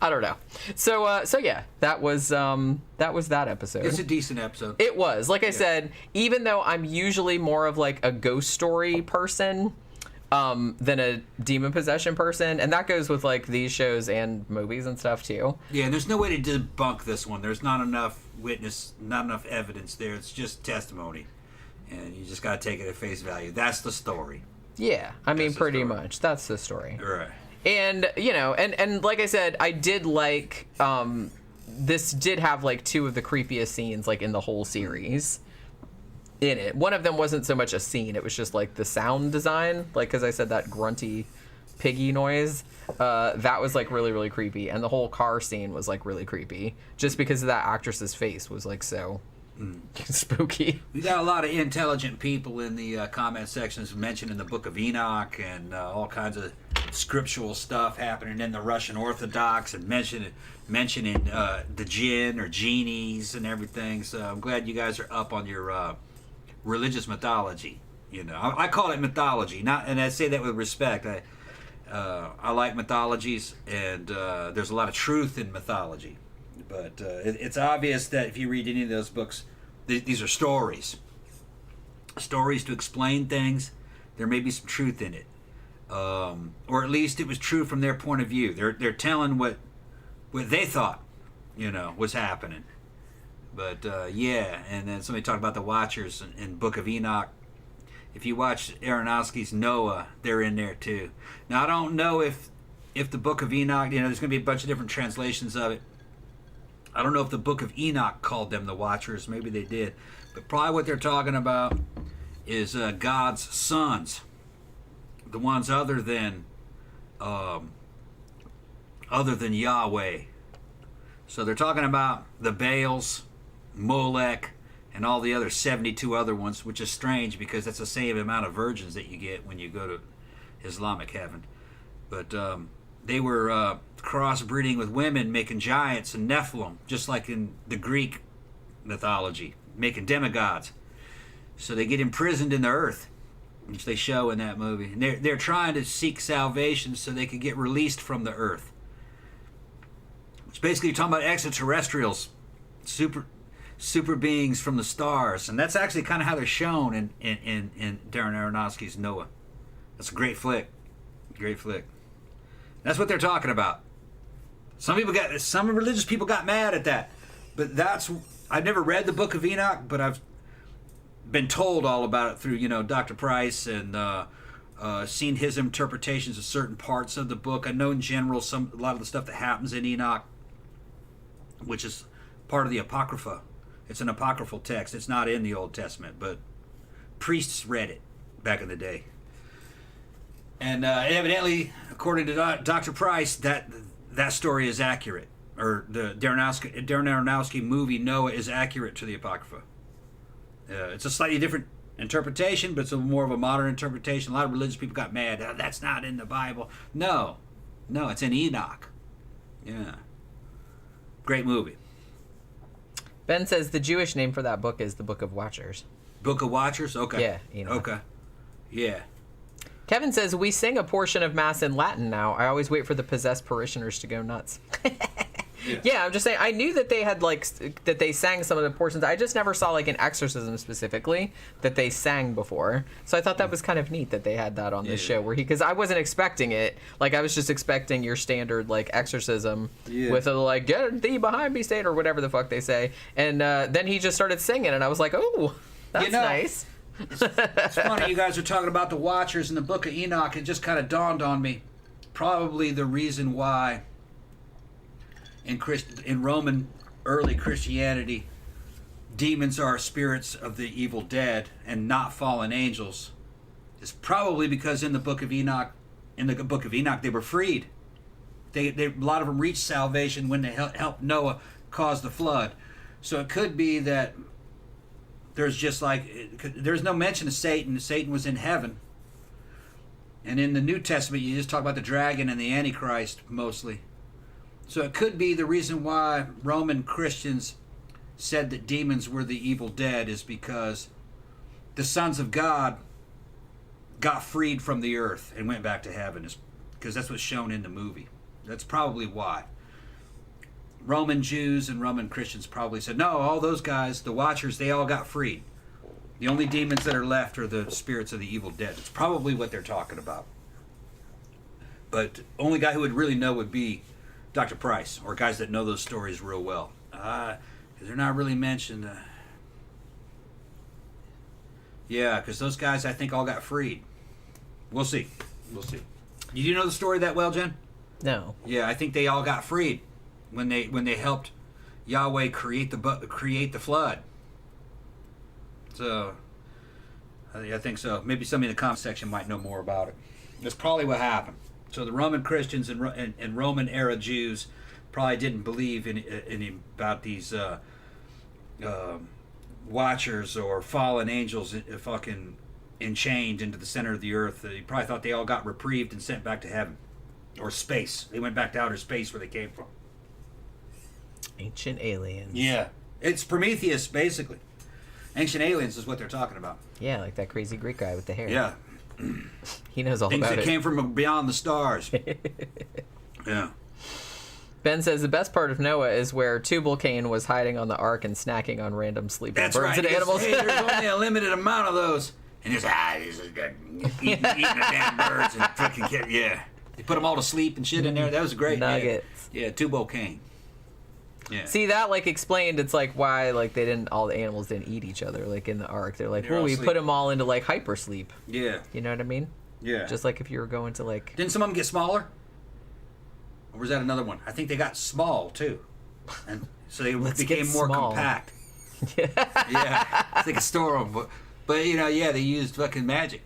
I don't know. So yeah, that was that episode. It's a decent episode. It was. Like I said, even though I'm usually more of like a ghost story person than a demon possession person, and that goes with like these shows and movies and stuff too. Yeah, and there's no way to debunk this one. There's not enough witness, not enough evidence there. It's just testimony, and you just got to take it at face value. That's the story. Yeah, I mean, pretty much. That's the story. Right. And, you know, and like I said, I did like, this did have, like, 2 of the creepiest scenes, like, in the whole series in it. One of them wasn't so much a scene. It was just, like, the sound design. Like, because I said that grunty piggy noise. That was, like, really, really creepy. And the whole car scene was, like, really creepy. Just because of that actress's face was, like, so spooky. We got a lot of intelligent people in the comment sections mentioning the Book of Enoch and all kinds of scriptural stuff happening in the Russian Orthodox, and mentioning the jinn or genies and everything. So I'm glad you guys are up on your religious mythology. You know, I call it mythology, and I say that with respect. I like mythologies, and there's a lot of truth in mythology. But it's obvious that if you read any of those books, these are stories. Stories to explain things. There may be some truth in it. Or at least it was true from their point of view. They're telling what they thought, you know, was happening. But, yeah, and then somebody talked about the Watchers in Book of Enoch. If you watch Aronofsky's Noah, they're in there too. Now, I don't know if the Book of Enoch, you know, there's going to be a bunch of different translations of it. I don't know if the Book of Enoch called them the Watchers. Maybe they did. But probably what they're talking about is God's sons. The ones other than Yahweh. So they're talking about the Baals, Molech, and all the other 72 other ones, which is strange because that's the same amount of virgins that you get when you go to Islamic heaven. But they were crossbreeding with women, making giants and Nephilim, just like in the Greek mythology, making demigods. So they get imprisoned in the earth, which they show in that movie. And they're trying to seek salvation so they can get released from the earth. Which basically, you're talking about extraterrestrials, super beings from the stars. And that's actually kind of how they're shown in Darren Aronofsky's Noah. That's a great flick. Great flick. That's what they're talking about. Some religious people got mad at that. But I've never read the Book of Enoch, but I've been told all about it through, you know, Dr. Price, and seen his interpretations of certain parts of the book. I know in general a lot of the stuff that happens in Enoch, which is part of the Apocrypha. It's an apocryphal text. It's not in the Old Testament, but priests read it back in the day. And evidently, according to Dr. Price, that story is accurate. Or the Darren Aronofsky movie Noah is accurate to the Apocrypha. It's a slightly different interpretation, but it's more of a modern interpretation. A lot of religious people got mad. That's not in the Bible. No, it's in Enoch. Yeah. Great movie. Ben says the Jewish name for that book is the Book of Watchers. Book of Watchers? Okay. Yeah, Enoch. Okay. Yeah. Kevin says, we sing a portion of Mass in Latin now. I always wait for the possessed parishioners to go nuts. Yeah, I'm just saying, I knew that they had, that they sang some of the portions. I just never saw, an exorcism specifically that they sang before. So I thought that was kind of neat that they had that on this show. Because I wasn't expecting it. I was just expecting your standard, exorcism with a, get thee behind me, Satan, or whatever the fuck they say. And then he just started singing, and I was like, oh, that's nice. It's funny you guys are talking about the Watchers in the Book of Enoch. It just kind of dawned on me. Probably the reason why in Roman early Christianity, demons are spirits of the evil dead and not fallen angels is probably because in the Book of Enoch, they were freed. A lot of them reached salvation when they helped Noah cause the flood. So it could be that there's just there's no mention of Satan. Satan was in heaven. And in the New Testament, you just talk about the dragon and the Antichrist mostly. So it could be the reason why Roman Christians said that demons were the evil dead is because the sons of God got freed from the earth and went back to heaven, because that's what's shown in the movie. That's probably why. Roman Jews and Roman Christians probably said, no, all those guys, the Watchers, they all got freed. The only demons that are left are the spirits of the evil dead. It's probably what they're talking about. But only guy who would really know would be Dr. Price, or guys that know those stories real well. Because they're not really mentioned. Yeah, because those guys, I think, all got freed. We'll see. We'll see. Did you know the story that well, Jen? No. Yeah, I think they all got freed when they helped Yahweh create the flood. So, I think so. Maybe somebody in the comment section might know more about it. That's probably what happened. So the Roman Christians and Roman era Jews probably didn't believe in about these Watchers or fallen angels fucking enchained into the center of the earth. They probably thought they all got reprieved and sent back to heaven or space. They went back to outer space where they came from. Ancient aliens. Yeah, it's Prometheus basically. Ancient aliens is what they're talking about. Yeah, like that crazy Greek guy with the hair. Yeah. He knows all Things about that it. came from beyond the stars. Yeah. Ben says the best part of Noah is where Tubal Cain was hiding on the ark and snacking on random sleeping That's birds right. and animals. Hey, there's only a limited amount of those. And he's this is good. Eating the damn birds and fucking kid. Yeah. They put them all to sleep and shit in there. That was great. Nuggets. Yeah, Tubal Cain. Yeah. See, that like explained it's like why like they didn't, all the animals didn't eat each other like in the ark. They're like, They're well, all we sleeping. put them all into like hypersleep. Yeah. You know what I mean? Yeah. Just like if you were going to like. Didn't some of them get smaller? Or was that another one? I think they got small too. And so they became more small. compact. Yeah. So they could store them. But you know, yeah, they used fucking magic.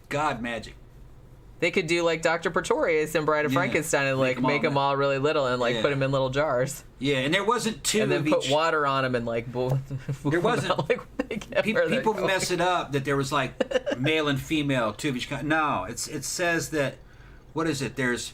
God magic. They could do like Dr. Pretorius and Bride of Yeah. Frankenstein and like make them all all really little and like Yeah. put them in little jars Yeah, and there wasn't two and then of put each. water on them and like There wasn't. like, People mess it up that there was like male and female, two of each kind. No, it says that, what is it? There's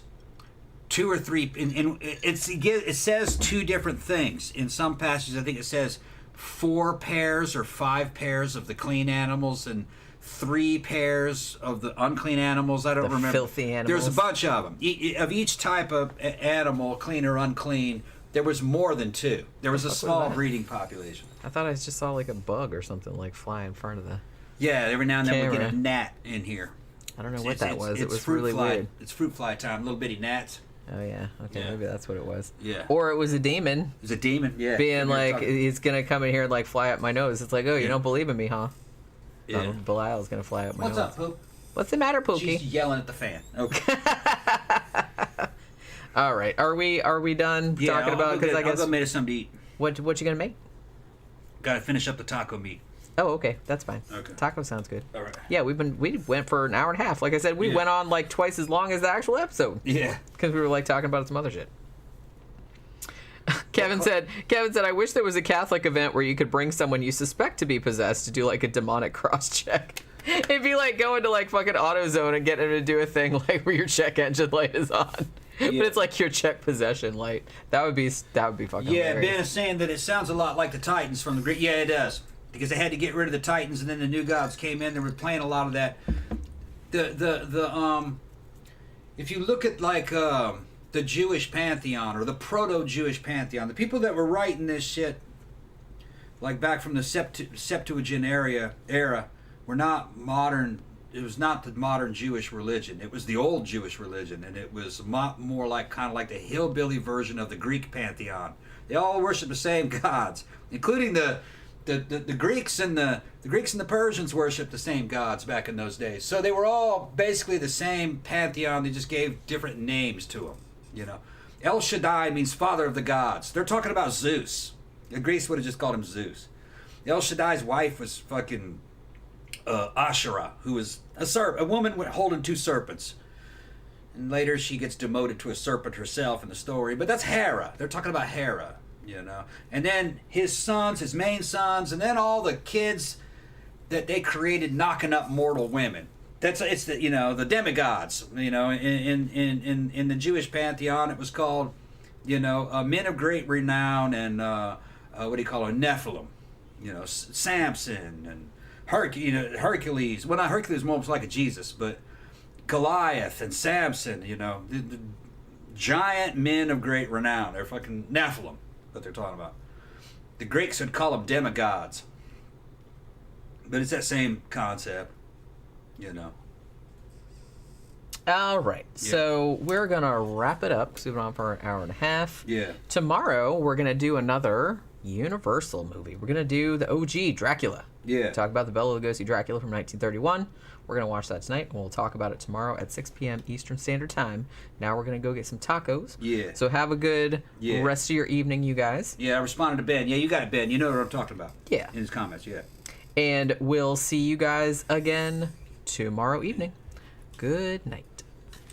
two or three. It says two different things. In some passages, I think it says 4 pairs or 5 pairs of the clean animals and 3 pairs of the unclean animals. I don't The remember. filthy animals. There's a bunch of them. Of each type of animal, clean or unclean, there was more than 2. There was a small breeding population. I thought I just saw like a bug or something like fly in front of the. Yeah, every now and then we get Camera. a gnat in here. I don't know what that was. It It's was fruit really fly. weird. It's fruit fly time. Little bitty gnats. Oh yeah. Okay, Yeah. maybe that's what it was. Yeah. Or it was a demon There's a demon. Yeah. being We were like, talking- he's gonna come in here and like fly up my nose. It's like, oh, you Yeah. don't believe in me, huh? Yeah. Oh, Belial's gonna fly up my What's nose. up, Poop? What's the matter, Pookie? She's yelling at the fan. Okay. All right, are we done talking about? Because I guess I'll go make us something to eat. what you gonna make? Got to finish up the taco meat. Oh, okay, that's fine. Okay. Taco sounds good. All right. Yeah, we went for an hour and a half. Like I said, we Yeah. went on like twice as long as the actual episode Yeah. because we were like talking about some other shit. Kevin said, I wish there was a Catholic event where you could bring someone you suspect to be possessed to do like a demonic cross check. It'd be like going to like fucking AutoZone and getting him to do a thing like where your check engine light is on. But Yeah. it's like your check possession light. That would be fucking Yeah, hilarious. Ben is saying that it sounds a lot like the Titans from the Greek. Yeah, it does. Because they had to get rid of the Titans, and then the new gods came in. They were playing a lot of that. If you look at like the Jewish pantheon or the proto-Jewish pantheon, the people that were writing this shit, like back from the Septuagint era, were not modern. It was not the modern Jewish religion. It was the old Jewish religion, and it was more like kind of like the hillbilly version of the Greek pantheon. They all worship the same gods, including the Greeks and the Persians worshiped the same gods back in those days. So they were all basically the same pantheon. They just gave different names to them. You know, El Shaddai means father of the gods. They're talking about Zeus. The Greeks would have just called him Zeus. El Shaddai's wife was fucking Asherah, who was a woman holding 2 serpents. And later she gets demoted to a serpent herself in the story. But that's Hera. They're talking about Hera, you know. And then his sons, his main sons, and then all the kids that they created knocking up mortal women. It's the demigods. You know, in the Jewish pantheon, it was called, men of great renown and what do you call it, Nephilim, Samson and Hercules. Well, not Hercules, more like a Jesus, but Goliath and Samson. The giant men of great renown. They're fucking Nephilim, what they're talking about. The Greeks would call them demigods, but it's that same concept, All right, Yeah. so we're gonna wrap it up because we've been on for an hour and a half. Yeah. Tomorrow we're gonna do another Universal movie. We're gonna do the OG Dracula. Yeah. Talk about the Bela Lugosi Dracula from 1931. We're gonna watch that tonight, and we'll talk about it tomorrow at 6 p.m. Eastern Standard Time. Now we're gonna go get some tacos. Yeah. So have a good Yeah. rest of your evening, you guys. Yeah, I responded to Ben. Yeah, you got it, Ben. You know what I'm talking about. Yeah. In his comments, yeah. And we'll see you guys again tomorrow evening. Good night.